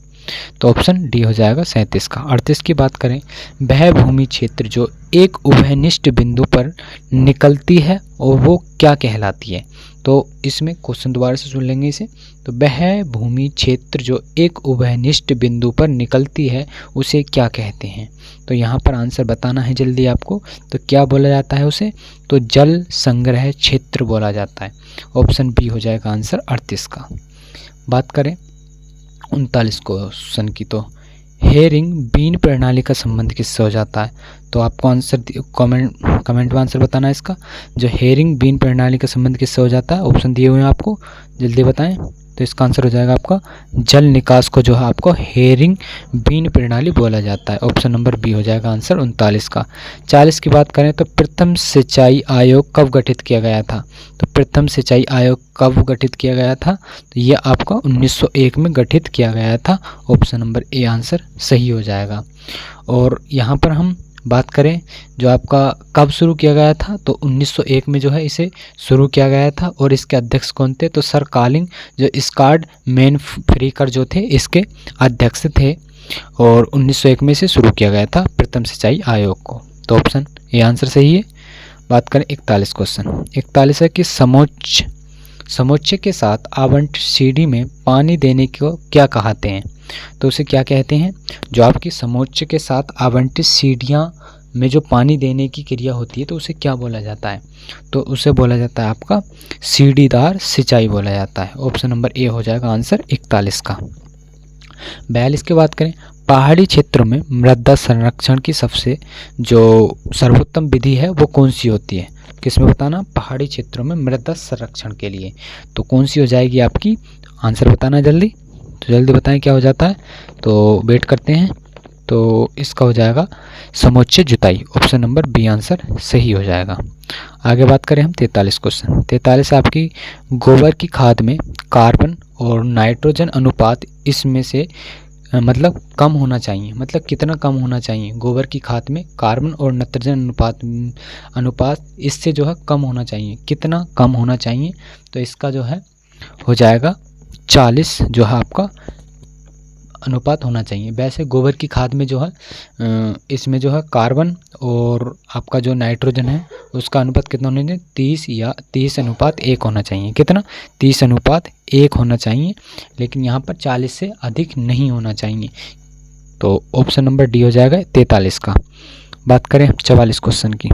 तो ऑप्शन डी हो जाएगा 37 का। 38 की बात करें, वह भूमि क्षेत्र जो एक उभयनिष्ठ बिंदु पर निकलती है और वो क्या कहलाती है। तो इसमें क्वेश्चन दोबारा से सुन लेंगे इसे। तो वह भूमि क्षेत्र जो एक उभयनिष्ठ बिंदु पर निकलती है उसे क्या कहते हैं। तो यहाँ पर आंसर बताना है जल्दी आपको। तो क्या बोला जाता है उसे? तो जल संग्रह क्षेत्र बोला जाता है। ऑप्शन बी हो जाएगा आंसर 38 का। बात करें 39 क्वेश्चन की। तो हेरिंग बीन प्रणाली का संबंध किससे हो जाता है। तो आपको आंसर कमेंट में आंसर बताना है इसका। जो हेरिंग बीन प्रणाली का संबंध किससे हो जाता है, ऑप्शन दिए हुए हैं आपको, जल्दी बताएं। तो इसका आंसर हो जाएगा आपका जल निकास को जो है आपको हेरिंग बीन प्रणाली बोला जाता है। ऑप्शन नंबर बी हो जाएगा आंसर 39 का। 40 की बात करें तो प्रथम सिंचाई आयोग कब गठित किया गया था? तो प्रथम सिंचाई आयोग कब गठित किया गया था? तो ये आपका 1901 में गठित किया गया था। ऑप्शन नंबर ए आंसर सही हो जाएगा। और यहाँ पर हम बात करें जो आपका कब शुरू किया गया था, तो 1901 में जो है इसे शुरू किया गया था। और इसके अध्यक्ष कौन थे? तो सर कार्लिंग जो स्कॉट मैनफ्रेकर जो थे इसके अध्यक्ष थे। और 1901 में इसे शुरू किया गया था प्रथम सिंचाई आयोग को। तो ऑप्शन ए आंसर सही है। बात करें 41 क्वेश्चन। 41 है कि समोच्च के साथ आवंटित सीढ़ी में पानी देने को क्या कहते हैं? तो उसे क्या कहते हैं? जो आपकी समोच्च के साथ आवंटित सीढ़ियाँ में जो पानी देने की क्रिया होती है तो उसे क्या बोला जाता है? तो उसे बोला जाता है आपका सीढ़ीदार सिंचाई बोला जाता है। ऑप्शन नंबर ए हो जाएगा आंसर 41 का। 42 की बात करें, पहाड़ी क्षेत्रों में मृदा संरक्षण की सबसे जो सर्वोत्तम विधि है वो कौन सी होती है? किसमें बताना? पहाड़ी क्षेत्रों में मृदा संरक्षण के लिए। तो कौन सी हो जाएगी आपकी? आंसर बताना जल्दी। तो जल्दी बताएं क्या हो जाता है, तो वेट करते हैं। तो इसका हो जाएगा समोच्च जुताई। ऑप्शन नंबर बी आंसर सही हो जाएगा। आगे बात करें हम 43 क्वेश्चन। 43 आपकी गोबर की खाद में कार्बन और नाइट्रोजन अनुपात इसमें से मतलब कम होना चाहिए। मतलब कितना कम होना चाहिए? गोबर की खाद में कार्बन और नाइट्रोजन अनुपात इससे जो है कम होना चाहिए। कितना कम होना चाहिए? तो इसका जो है हो जाएगा 40 जो है आपका अनुपात होना चाहिए। वैसे गोबर की खाद में जो है इसमें जो है कार्बन और आपका जो नाइट्रोजन है उसका अनुपात कितना होना चाहिए? 30 या 30:1 होना चाहिए। कितना? 30:1 होना चाहिए। लेकिन यहाँ पर 40 से अधिक नहीं होना चाहिए। तो ऑप्शन नंबर डी हो जाएगा 43 का। बात करें 44 क्वेश्चन की।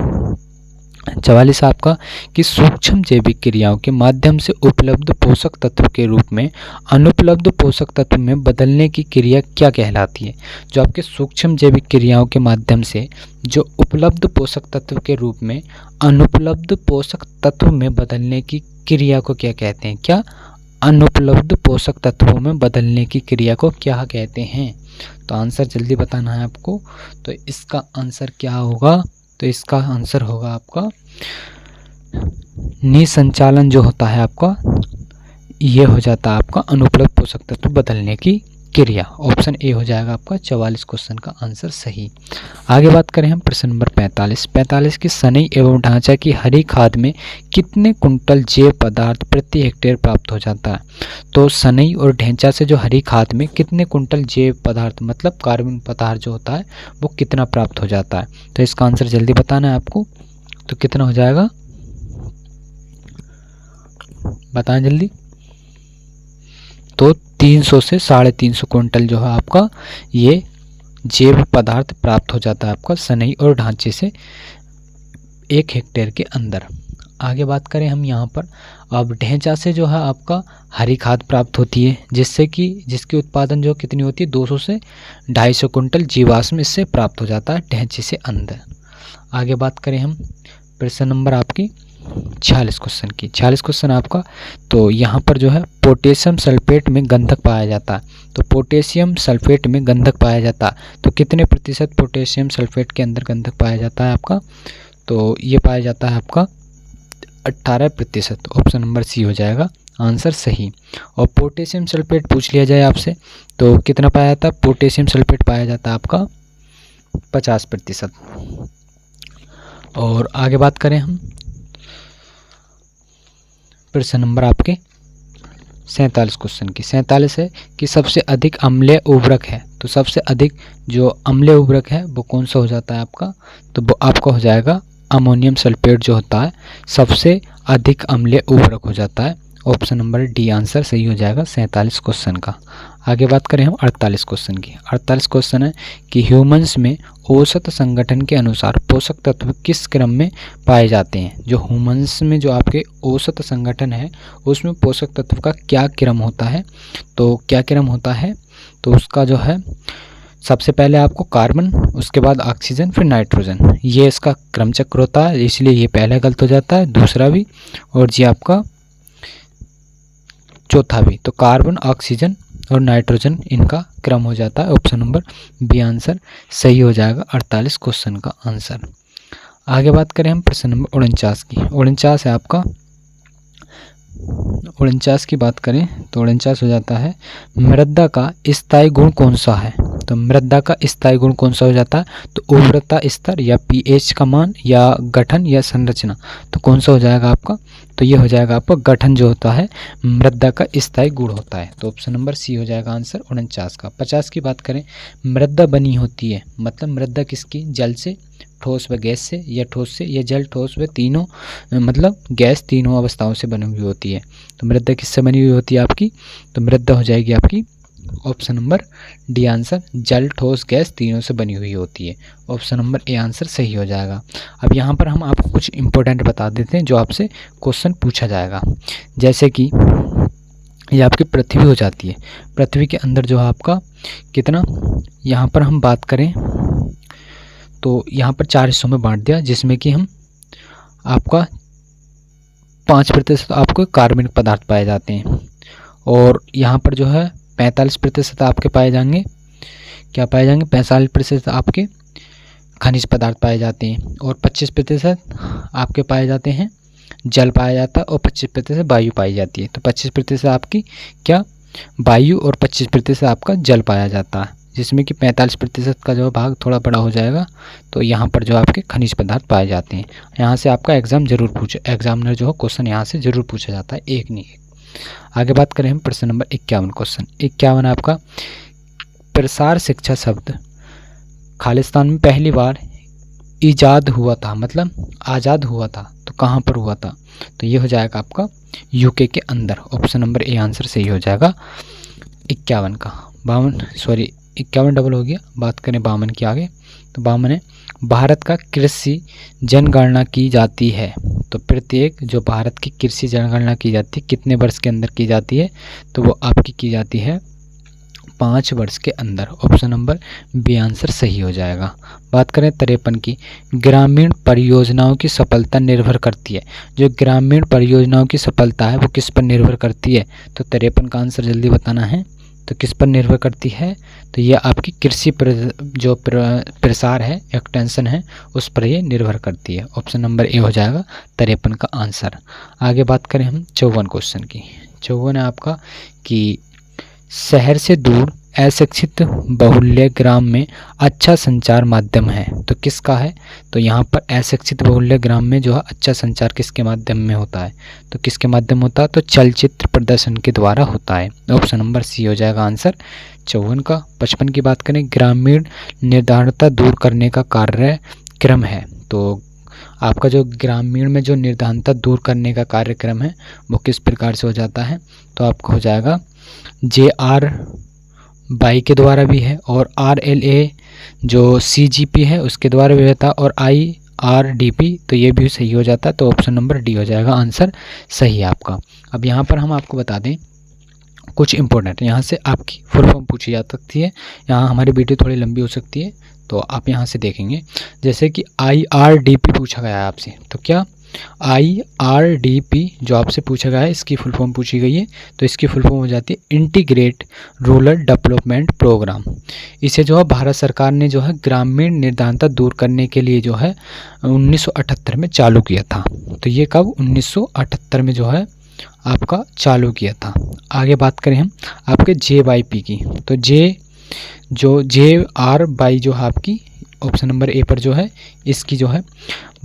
44 आपका कि सूक्ष्म जैविक क्रियाओं के माध्यम से उपलब्ध पोषक तत्व के रूप में अनुपलब्ध पोषक तत्व में बदलने की क्रिया क्या कहलाती है? जो आपके सूक्ष्म जैविक क्रियाओं के माध्यम से जो उपलब्ध पोषक तत्व के रूप में अनुपलब्ध पोषक तत्व में बदलने की क्रिया को क्या कहते हैं? क्या? अनुपलब्ध पोषक तत्वों में बदलने की क्रिया को क्या कहते हैं? तो आंसर जल्दी बताना है आपको। तो इसका आंसर क्या होगा? तो इसका आंसर होगा आपका निसंचालन जो होता है आपका, ये हो जाता है आपका अनुपलब्ध पोषक तत्व बदलने की क्रिया। ऑप्शन ए हो जाएगा आपका 44 क्वेश्चन का आंसर सही। आगे बात करें हम प्रश्न नंबर 45। 45 की सनई एवं ढांचा की हरी खाद में कितने कुंटल जैव पदार्थ प्रति हेक्टेयर प्राप्त हो जाता है? तो सनई और ढांचा से जो हरी खाद में कितने कुंटल जैव पदार्थ मतलब कार्बन पदार्थ जो होता है वो कितना प्राप्त हो जाता है? तो इसका आंसर जल्दी बताना है आपको। तो कितना हो जाएगा बताएं जल्दी। तो 300 से 350 कुंटल जो है आपका ये जैव पदार्थ प्राप्त हो जाता है आपका सनई और ढांचे से 1 हेक्टेयर के अंदर। आगे बात करें हम यहाँ पर, अब ढांचा से जो है आपका हरी खाद प्राप्त होती है जिसकी उत्पादन जो कितनी होती है 200 से 250 कुंटल जीवाश्म इससे प्राप्त हो जाता है ढांचे से अंदर। आगे बात करें हम प्रश्न नंबर आपकी 46 क्वेश्चन की। 46 क्वेश्चन आपका, तो यहाँ पर जो है पोटेशियम सल्फेट में गंधक पाया जाता है। तो पोटेशियम सल्फेट में गंधक पाया जाता है तो कितने प्रतिशत पोटेशियम सल्फेट के अंदर गंधक पाया जाता है आपका? तो ये पाया जाता है आपका 18%। ऑप्शन नंबर सी हो जाएगा आंसर सही। और पोटेशियम सल्फेट पूछ लिया जाए आपसे तो कितना पाया जाता है? पोटेशियम सल्फेट पाया जाता है आपका 50%। और आगे बात करें हम प्रश्न नंबर आपके 47 क्वेश्चन की। 47 है कि सबसे अधिक अम्लीय उर्वरक है। तो सबसे अधिक जो अम्लीय उर्वरक है वो कौन सा हो जाता है आपका? तो वो आपका हो जाएगा अमोनियम सल्फेट जो होता है सबसे अधिक अम्लीय उर्वरक हो जाता है। ऑप्शन नंबर डी आंसर सही हो जाएगा 47 क्वेश्चन का। आगे बात करें हम 48 क्वेश्चन की। 48 क्वेश्चन है कि ह्यूमंस में औसत संगठन के अनुसार पोषक तत्व किस क्रम में पाए जाते हैं? जो ह्यूमंस में जो आपके औसत संगठन है उसमें पोषक तत्व का क्या क्रम होता है? तो क्या क्रम होता है? तो उसका जो है सबसे पहले आपको कार्बन, उसके बाद ऑक्सीजन, फिर नाइट्रोजन, ये इसका क्रम चक्र होता है। इसलिए ये पहले गलत हो जाता है, दूसरा भी, और जी आपका चौथा भी। तो कार्बन, ऑक्सीजन और नाइट्रोजन इनका क्रम हो जाता है। ऑप्शन नंबर बी आंसर सही हो जाएगा 48 क्वेश्चन का आंसर। आगे बात करें हम प्रश्न नंबर 49 की। 49 है आपका, 49 की बात करें तो 49 हो जाता है मृदा का स्थायी गुण कौन सा है। तो मृदा का स्थायी गुण कौन सा हो जाता है, तो उर्वरता स्तर या पीएच का मान या गठन या संरचना। तो कौन सा हो जाएगा आपका, तो ये हो जाएगा आपका गठन जो होता है मृदा का स्थायी गुण होता है। तो ऑप्शन नंबर सी हो जाएगा आंसर 49 का। 50 की बात करें, मृदा बनी होती है, मतलब मृदा किसकी, जल से, ठोस व गैस से, या ठोस से, या जल, ठोस व तीनों मतलब गैस, तीनों अवस्थाओं से बनी हुई होती है। तो मृदा किससे बनी हुई होती है आपकी, तो मृदा हो जाएगी आपकी ऑप्शन नंबर डी आंसर, जल, ठोस, गैस तीनों से बनी हुई होती है। ऑप्शन नंबर ए आंसर सही हो जाएगा। अब यहाँ पर हम आपको कुछ इंपॉर्टेंट बता देते हैं जो आपसे क्वेश्चन पूछा जाएगा। जैसे कि ये आपकी पृथ्वी हो जाती है, पृथ्वी के अंदर जो है आपका कितना, यहाँ पर हम बात करें तो यहाँ पर 4 हिस्सों में बांट दिया, जिसमें कि हम आपका 5% आपको कार्बनिक पदार्थ पाए जाते हैं, और यहाँ पर जो है 45% आपके पाए जाएंगे, क्या पाए जाएंगे, 45% आपके खनिज पदार्थ पाए जाते हैं, और 25% आपके पाए जाते हैं जल पाया जाता है, और 25% वायु पाई जाती है। तो 25% आपकी क्या वायु और 25% आपका जल पाया जाता है, जिसमें कि 45% का जो भाग थोड़ा बड़ा हो जाएगा। तो यहाँ पर जो आपके खनिज पदार्थ पाए जाते हैं। यहाँ से आपका एग्जामिनर जो है क्वेश्चन यहाँ से जरूर पूछा जाता है, एक नहीं एक। आगे बात करें हम प्रश्न नंबर 51। क्वेश्चन 51 आपका, प्रसार शिक्षा शब्द खालिस्तान में पहली बार ईजाद हुआ था, मतलब आज़ाद हुआ था, तो कहाँ पर हुआ था, तो ये हो जाएगा आपका यूके के अंदर। ऑप्शन नंबर ए आंसर सही हो जाएगा 51 का। 51 डबल हो गया। बात करें 52 की आगे, तो 52 है, भारत का कृषि जनगणना की जाती है। तो प्रत्येक जो भारत की कृषि जनगणना की जाती है कितने वर्ष के अंदर की जाती है, तो वो आपकी की जाती है 5 वर्ष के अंदर। ऑप्शन नंबर बी आंसर सही हो जाएगा। बात करें 53 की, ग्रामीण परियोजनाओं की सफलता निर्भर करती है। जो ग्रामीण परियोजनाओं की सफलता है वो किस पर निर्भर करती है, तो 53 का आंसर जल्दी बताना है। तो किस पर निर्भर करती है, तो ये आपकी कृषि जो प्रसार है, एक्सटेंशन है, उस पर ये निर्भर करती है। ऑप्शन नंबर ए हो जाएगा 53 का आंसर। आगे बात करें हम 54 क्वेश्चन की। 54 है आपका कि शहर से दूर अशिक्षित बहुल्य ग्राम में अच्छा संचार माध्यम है, तो किसका है, तो यहाँ पर अशिक्षित बहुल्य ग्राम में जो है अच्छा संचार किसके माध्यम में होता है, तो किसके माध्यम होता है, तो चलचित्र प्रदर्शन के द्वारा होता है। ऑप्शन नंबर सी हो जाएगा आंसर 54 का। 55 की बात करें, ग्रामीण निर्धारणता दूर करने का कार्यक्रम है। तो आपका जो ग्रामीण में जो निर्धारणता दूर करने का कार्यक्रम है वो किस प्रकार से हो जाता है, तो आपको हो जाएगा JRY के द्वारा भी है, और RLA जो CGP है उसके द्वारा भी होता है, और IRDP तो ये भी सही हो जाता है। तो ऑप्शन नंबर डी हो जाएगा आंसर सही है आपका। अब यहाँ पर हम आपको बता दें कुछ इंपॉर्टेंट, यहाँ से आपकी फुल फॉर्म पूछी जा सकती है। यहाँ हमारी वीडियो थोड़ी लंबी हो सकती है, तो आप यहाँ से देखेंगे। जैसे कि IRDP पूछा गया है आपसे, तो क्या IRDP जो आपसे पूछा गया है इसकी फुल फॉर्म पूछी गई है, तो इसकी फुल फॉर्म हो जाती है इंटीग्रेट रूरल डेवलपमेंट प्रोग्राम। इसे जो है भारत सरकार ने जो है ग्रामीण निर्धारणता दूर करने के लिए जो है 1978 में चालू किया था। तो ये कब 1978 में जो है आपका चालू किया था। आगे बात करें हम आपके JYP की, तो JRY जो है आपकी ऑप्शन नंबर ए पर जो है इसकी जो है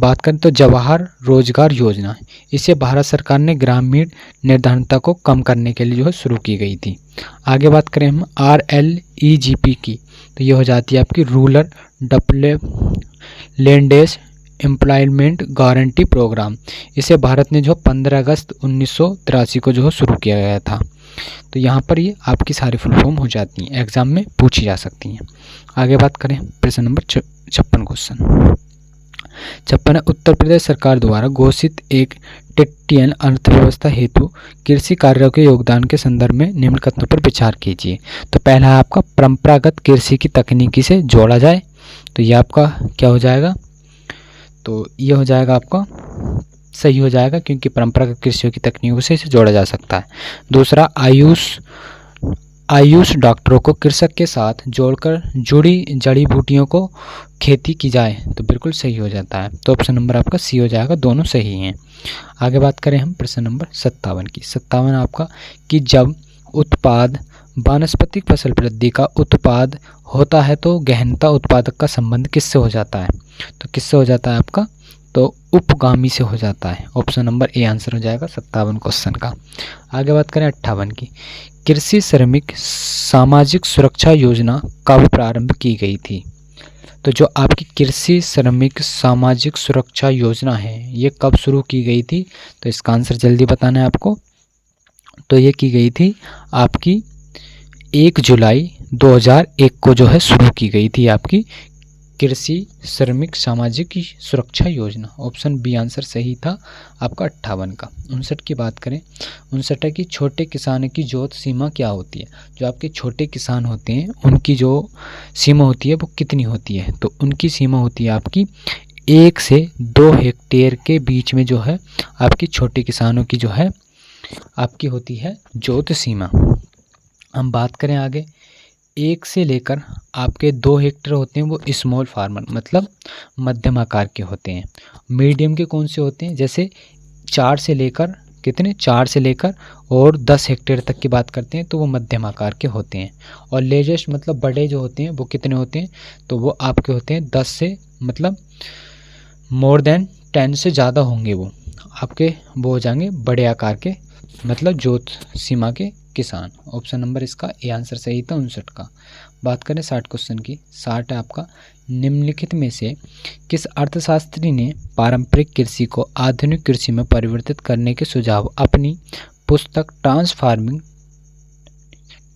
बात करें तो जवाहर रोजगार योजना, इसे भारत सरकार ने ग्रामीण निर्धारणता को कम करने के लिए जो है शुरू की गई थी। आगे बात करें हम RLEGP की, तो ये हो जाती है आपकी rural development employment guarantee programme. इसे भारत ने जो 15 अगस्त 1983 को जो है शुरू किया गया था। तो यहाँ पर ये आपकी सारी फुल फॉर्म हो जाती हैं, एग्जाम में पूछी जा सकती हैं। आगे बात करें प्रश्न नंबर 56 क्वेश्चन 56 है, उत्तर प्रदेश सरकार द्वारा घोषित एक टिट्टियन अर्थव्यवस्था हेतु कृषि कार्यों के योगदान के संदर्भ में निम्न कथनों पर विचार कीजिए। तो पहला है आपका परंपरागत कृषि की तकनीकी से जोड़ा जाए, तो ये आपका क्या हो जाएगा, तो ये हो जाएगा आपका सही हो जाएगा, क्योंकि परंपरागत कृषि की तकनीकों से इसे जोड़ा जा सकता है। दूसरा, आयुष डॉक्टरों को कृषक के साथ जोड़कर जुड़ी जड़ी बूटियों को खेती की जाए, तो बिल्कुल सही हो जाता है। तो ऑप्शन नंबर आपका सी हो जाएगा, दोनों सही हैं। आगे बात करें हम प्रश्न नंबर 57 की। 57 आपका कि जब उत्पाद वानस्पतिक फसल वृद्धि का उत्पाद होता है तो गहनता उत्पादक का संबंध किससे हो जाता है? तो किससे हो जाता है आपका? तो उपगामी से हो जाता है। ऑप्शन नंबर ए आंसर हो जाएगा 57 क्वेश्चन का। आगे बात करें 58 की। कृषि श्रमिक सामाजिक सुरक्षा योजना कब प्रारंभ की गई थी? तो जो आपकी कृषि श्रमिक सामाजिक सुरक्षा योजना है ये कब शुरू की गई थी? तो इसका आंसर जल्दी बताना है आपको। तो ये की गई थी आपकी 1 जुलाई 2001 को जो है शुरू की गई थी आपकी कृषि श्रमिक सामाजिक सुरक्षा योजना। ऑप्शन बी आंसर सही था आपका 58 का। 59 की बात करें, 59 है कि छोटे किसानों की जोत सीमा क्या होती है? जो आपके छोटे किसान होते हैं उनकी जो सीमा होती है वो कितनी होती है? तो उनकी सीमा होती है आपकी 1 से 2 हेक्टेयर के बीच में जो है आपकी छोटे किसानों की जो है आपकी होती है जोत सीमा। हम बात करें आगे, 1 से लेकर आपके 2 हेक्टेयर होते हैं वो स्मॉल फार्मर मतलब मध्यम आकार के होते हैं। मीडियम के कौन से होते हैं? जैसे 4 से लेकर कितने 4 से लेकर और 10 हेक्टेयर तक की बात करते हैं तो वो मध्यम आकार के होते हैं। और लेजेस्ट मतलब बड़े जो होते हैं वो कितने होते हैं? तो वो आपके होते हैं 10 से मतलब मोर देन 10 से ज़्यादा होंगे वो आपके, वो हो जाएंगे बड़े आकार के मतलब जोत सीमा के किसान। ऑप्शन नंबर इसका ए आंसर सही था 59 का। बात करें 60 क्वेश्चन की। 60 है आपका, निम्नलिखित में से किस अर्थशास्त्री ने पारंपरिक कृषि को आधुनिक कृषि में परिवर्तित करने के सुझाव अपनी पुस्तक ट्रांसफार्मिंग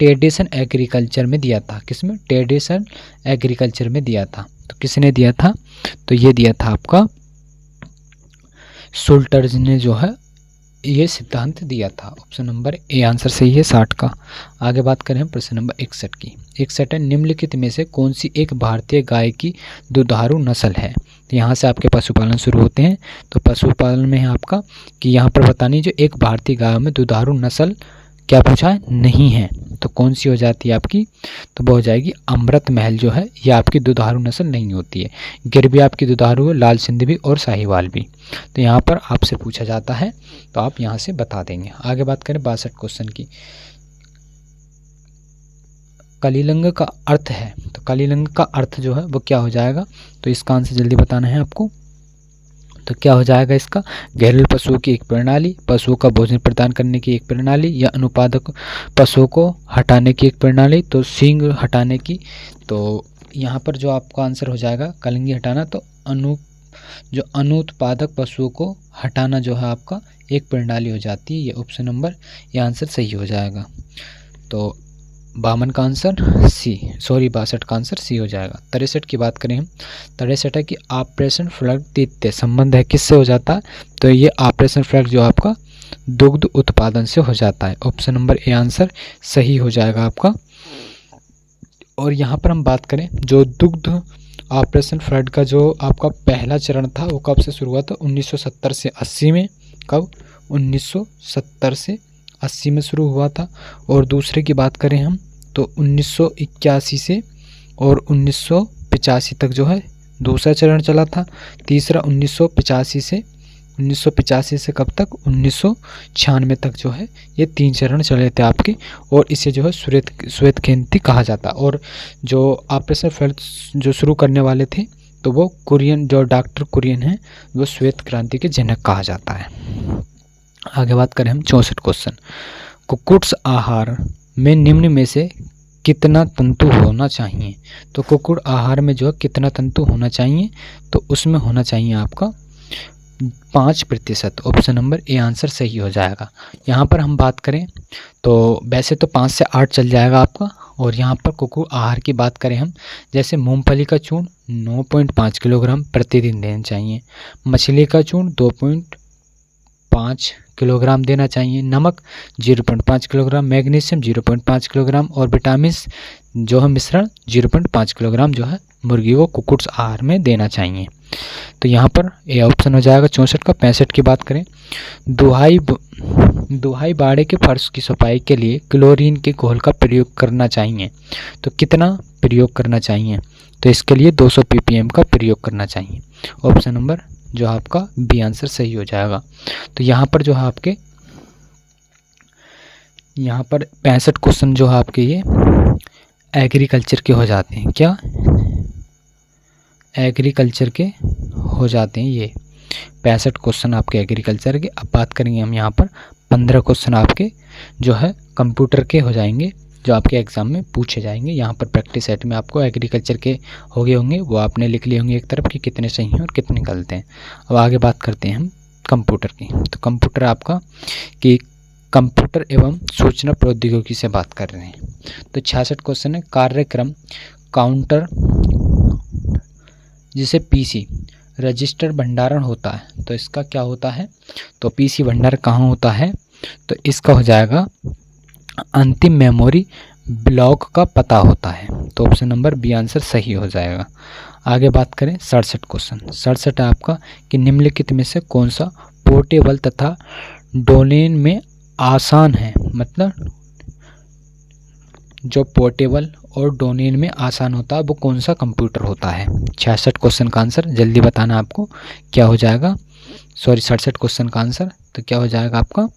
ट्रेडिशन एग्रीकल्चर में दिया था? किसमें? ट्रेडिशन एग्रीकल्चर में दिया था। तो किसने दिया था? तो ये दिया था आपका शुल्टर्स ने जो है ये सिद्धांत दिया था। ऑप्शन नंबर ए आंसर सही है 60 का। आगे बात करें प्रश्न नंबर 61 की। 61 है, निम्नलिखित में से कौन सी एक भारतीय गाय की दुधारू नस्ल है? तो यहाँ से आपके पशुपालन शुरू होते हैं। तो पशुपालन में है आपका कि यहाँ पर बतानी जो एक भारतीय गाय में दुधारू नस्ल क्या पूछा है? नहीं है। तो कौन सी हो जाती है आपकी? तो वो हो जाएगी अमृत महल जो है ये आपकी दुधारू नस्ल नहीं होती है। गिर भी आपकी दुधारू है, लाल सिंध भी और साहिवाल भी। तो यहाँ पर आपसे पूछा जाता है तो आप यहाँ से बता देंगे। आगे बात करें 62 क्वेश्चन की। कलिंग का अर्थ है, तो कलिंग का अर्थ जो है वो क्या हो जाएगा? तो इसका आंसर जल्दी बताना है आपको। तो क्या हो जाएगा इसका? घरेलू पशुओं की एक प्रणाली, पशुओं का भोजन प्रदान करने की एक प्रणाली, या अनुत्पादक पशुओं को हटाने की एक प्रणाली, तो सींग हटाने की। तो यहाँ पर जो आपका आंसर हो जाएगा कलिंगी हटाना, तो जो अनुत्पादक पशुओं को हटाना जो है आपका एक प्रणाली हो जाती है। ये ऑप्शन नंबर ये आंसर सही हो जाएगा। तो 52 का आंसर सी, 62 का आंसर सी हो जाएगा। 63 की बात करें हम, 63 है कि ऑपरेशन फ्लड द्वितीय संबंध है किससे हो जाता है? तो ये ऑपरेशन फ्लड जो आपका दुग्ध उत्पादन से हो जाता है। ऑप्शन नंबर ए आंसर सही हो जाएगा आपका। और यहाँ पर हम बात करें जो दुग्ध ऑपरेशन फ्लड का जो आपका पहला चरण था वो कब से शुरू हुआ था? 1970 से 80 में। कब? 1970 से 80 में शुरू हुआ था। और दूसरे की बात करें हम तो 1981 से और 1985 तक जो है दूसरा चरण चला था। तीसरा 1985 से कब तक? 1996 तक जो है ये 3 चरण चले थे आपके। और इसे जो है श्वेत क्रांति कहा जाता। और जो ऑपरेशन फ्लड जो शुरू करने वाले थे तो वो कुरियन, जो डॉक्टर कुरियन है वो श्वेत क्रांति के जनक कहा जाता है। आगे बात करें हम 64 क्वेश्चन। कुक्कुट आहार में निम्न में से कितना तंतु होना चाहिए? तो कुक्कुट आहार में जो है कितना तंतु होना चाहिए? तो उसमें होना चाहिए आपका 5%। ऑप्शन नंबर ए आंसर सही हो जाएगा। यहाँ पर हम बात करें तो वैसे तो 5 से 8 चल जाएगा आपका। और यहाँ पर कुक्कुट आहार की बात करें हम, जैसे मूंगफली का चूर्ण 9.5 किलोग्राम प्रतिदिन देना चाहिए, मछली का चूर्ण 2.5 किलोग्राम देना चाहिए, नमक 0.5 किलोग्राम, मैग्नीशियम 0.5 किलोग्राम और विटामिन जो है मिश्रण 0.5 किलोग्राम जो है मुर्गी को कुक्कुट आहार में देना चाहिए। तो यहाँ पर ए ऑप्शन हो जाएगा 64 का। 65 की बात करें, दुहाई बाड़े के फर्श की सफाई के लिए क्लोरीन के घोल का प्रयोग करना चाहिए। तो कितना प्रयोग करना चाहिए? तो इसके लिए 200 ppm का प्रयोग करना चाहिए। ऑप्शन नंबर जो आपका बी आंसर सही हो जाएगा। तो यहाँ पर जो है आपके यहाँ पर 65 क्वेश्चन जो है आपके ये एग्रीकल्चर के हो जाते हैं। क्या एग्रीकल्चर के हो जाते हैं ये 65 क्वेश्चन आपके एग्रीकल्चर के। अब बात करेंगे हम यहाँ पर 15 क्वेश्चन आपके जो है कंप्यूटर के हो जाएंगे, जो आपके एग्जाम में पूछे जाएंगे। यहाँ पर प्रैक्टिस सेट में आपको एग्रीकल्चर के हो गए होंगे, वो आपने लिख लिए होंगे एक तरफ कि कितने सही हैं और कितने गलत हैं। अब आगे बात करते हैं हम कंप्यूटर की। तो कंप्यूटर आपका कि कंप्यूटर एवं सूचना प्रौद्योगिकी से बात कर रहे हैं। तो 66 क्वेश्चन है, कार्यक्रम काउंटर जिसे पीसी रजिस्टर भंडारण होता है, तो इसका क्या होता है? तो पीसी भंडारण कहाँ होता है? तो इसका हो जाएगा अंतिम मेमोरी ब्लॉक का पता होता है। तो ऑप्शन नंबर बी आंसर सही हो जाएगा। आगे बात करें 67 क्वेश्चन। 67 है आपका कि निम्नलिखित में से कौन सा पोर्टेबल तथा डोमेन में आसान है? मतलब जो पोर्टेबल और डोमेन में आसान होता है वो कौन सा कंप्यूटर होता है? 66 क्वेश्चन का आंसर जल्दी बताना आपको क्या हो जाएगा। 67 क्वेश्चन का आंसर तो क्या हो जाएगा आपका?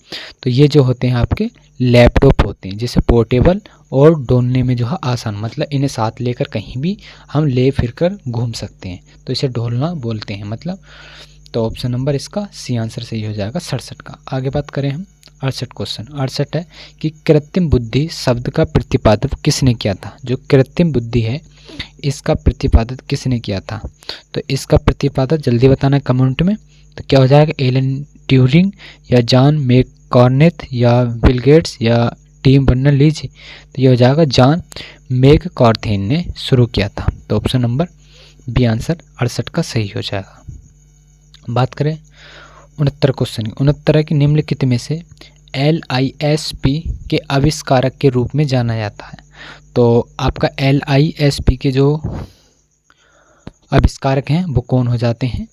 तो ये जो होते हैं आपके लैपटॉप होते हैं, जैसे पोर्टेबल और डोलने में जो है आसान, मतलब इन्हें साथ लेकर कहीं भी हम ले फिर कर घूम सकते हैं, तो इसे ढोलना बोलते हैं मतलब। तो ऑप्शन नंबर इसका सी आंसर सही हो जाएगा 67 का। आगे बात करें हम 68 क्वेश्चन। 68 है कि कृत्रिम बुद्धि शब्द का प्रतिपादन किसने किया था? जो कृत्रिम बुद्धि है इसका प्रतिपादन किसने किया था? तो इसका प्रतिपादन जल्दी बताना कमेंट में। तो क्या हो जाएगा? एलन ट्यूरिंग या जॉन मैककार्थिक या बिल गेट्स या टिम बर्नर्स-ली? तो ये हो जाएगा जॉन मैककार्थिक ने शुरू किया था। तो ऑप्शन नंबर बी आंसर 68 का सही हो जाएगा। बात करें 69 क्वेश्चन। 69 की निम्नलिखित में से LISP के आविष्कारक के रूप में जाना जाता है। तो आपका LISP के जो आविष्कारक हैं वो कौन हो जाते हैं?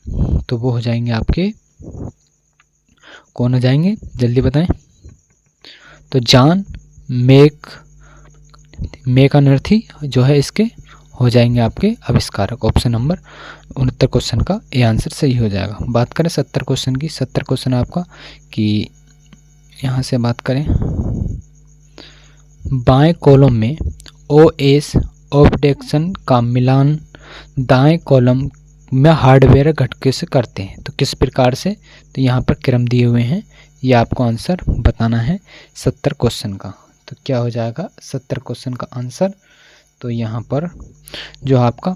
तो वो हो जाएंगे आपके, कौन हो जाएंगे जल्दी बताएं। तो जॉन मैकार्थी जो है इसके हो जाएंगे आपके आविष्कारक। ऑप्शन नंबर 69 क्वेश्चन का ए आंसर सही हो जाएगा। बात करें 70 क्वेश्चन की। 70 क्वेश्चन आपका कि यहाँ से बात करें बाएं कॉलम में OS ऑब्जेक्शन का मिलान दाएं कॉलम में हार्डवेयर घटके से करते हैं, तो किस प्रकार से? तो यहाँ पर क्रम दिए हुए हैं, ये आपको आंसर बताना है 70 क्वेश्चन का। तो क्या हो जाएगा 70 क्वेश्चन का आंसर? तो यहाँ पर जो आपका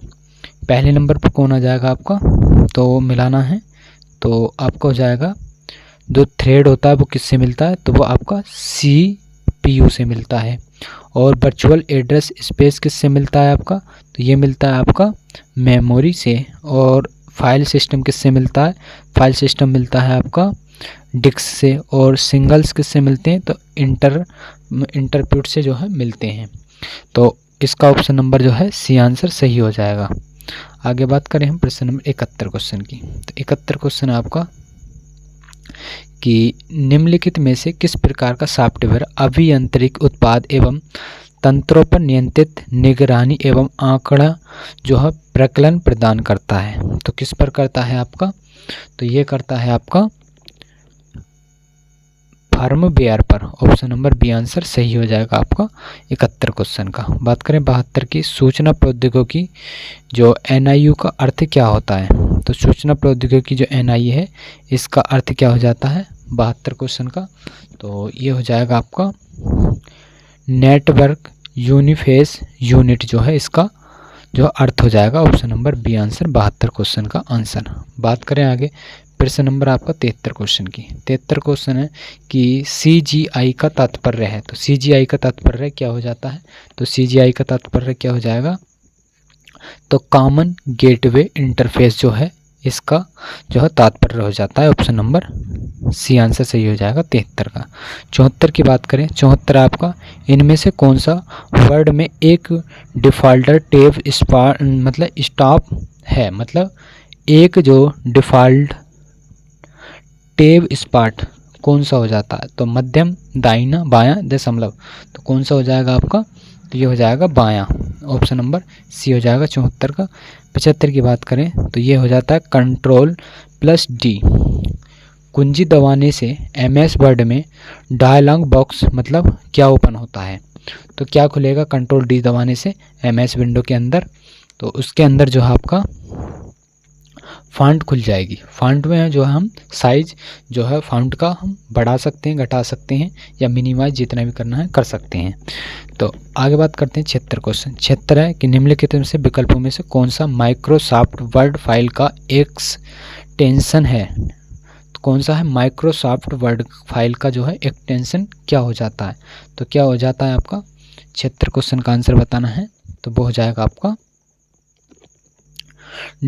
पहले नंबर पर कौन आ जाएगा आपका? तो मिलाना है, तो आपका हो जाएगा जो थ्रेड होता है वो किससे मिलता है? तो वो आपका CPU से मिलता है। और वर्चुअल एड्रेस स्पेस किससे मिलता है आपका? तो ये मिलता है आपका मेमोरी से। और फाइल सिस्टम किससे मिलता है? फाइल सिस्टम मिलता है आपका डिस्क से। और सिंगल्स किससे मिलते हैं? तो इंटरप्यूट से जो है मिलते हैं। तो इसका ऑप्शन नंबर जो है सी आंसर सही हो जाएगा। आगे बात करें हम प्रश्न नंबर 71 क्वेश्चन की। तो 71 क्वेश्चन है आपका कि निम्नलिखित में से किस प्रकार का सॉफ्टवेयर अभियांत्रिक उत्पाद एवं तंत्रों पर नियंत्रित निगरानी एवं आंकड़ा जो है प्रकलन प्रदान करता है? तो किस पर करता है आपका? तो ये करता है आपका फर्मवेयर पर। ऑप्शन नंबर बी आंसर सही हो जाएगा आपका 71 क्वेश्चन का। बात करें 72 की। सूचना प्रौद्योगिकी जो NIU का अर्थ क्या होता है? तो सूचना प्रौद्योगिकी जो NIU है इसका अर्थ क्या हो जाता है 72 क्वेश्चन का? तो ये हो जाएगा आपका नेटवर्क यूनिफेस यूनिट जो है इसका जो अर्थ हो जाएगा। Option number B answer 72 question का आंसर। बात करें आगे प्रश्न नंबर आपका 73 क्वेश्चन की। 73 क्वेश्चन है कि CGI का तात्पर्य है। तो CGI का तात्पर्य क्या हो जाता है? तो CGI का तात्पर्य क्या हो जाएगा? तो कॉमन गेटवे इंटरफेस जो है इसका जो है तात्पर्य हो जाता है। ऑप्शन नंबर सी आंसर सही हो जाएगा 73 का। 74 की बात करें। 74 आपका इनमें से कौन सा वर्ड में एक डिफ़ॉल्टर टेब मतलब स्टॉप है? मतलब एक जो डिफ़ॉल्ट टेब स्पॉट कौन सा हो जाता है? तो मध्यम, दाहिना, बायां, दशमलव। तो कौन सा हो जाएगा आपका? तो ये हो जाएगा बायां। ऑप्शन नंबर सी हो जाएगा 74 का। 75 की बात करें तो ये हो जाता है Ctrl+D। कुंजी दबाने से MS वर्ड में डायलॉग बॉक्स मतलब क्या ओपन होता है? तो क्या खुलेगा Ctrl+D दबाने से MS विंडो के अंदर? तो उसके अंदर जो है आपका फ़ॉन्ट खुल जाएगी। फ़ॉन्ट में जो है हम साइज जो है फ़ॉन्ट का हम बढ़ा सकते हैं, घटा सकते हैं, या मिनिमाइज जितना भी करना है कर सकते हैं। तो आगे बात करते हैं 76 क्वेश्चन। 76 है कि निम्नलिखित में से विकल्पों में से कौन सा माइक्रोसॉफ्ट वर्ड फाइल का एक्सटेंशन है? तो कौन सा है माइक्रोसॉफ्ट वर्ड फाइल का जो है एक्सटेंशन क्या हो जाता है? तो क्या हो जाता है आपका? 76 क्वेश्चन का आंसर बताना है। तो वो हो जाएगा आपका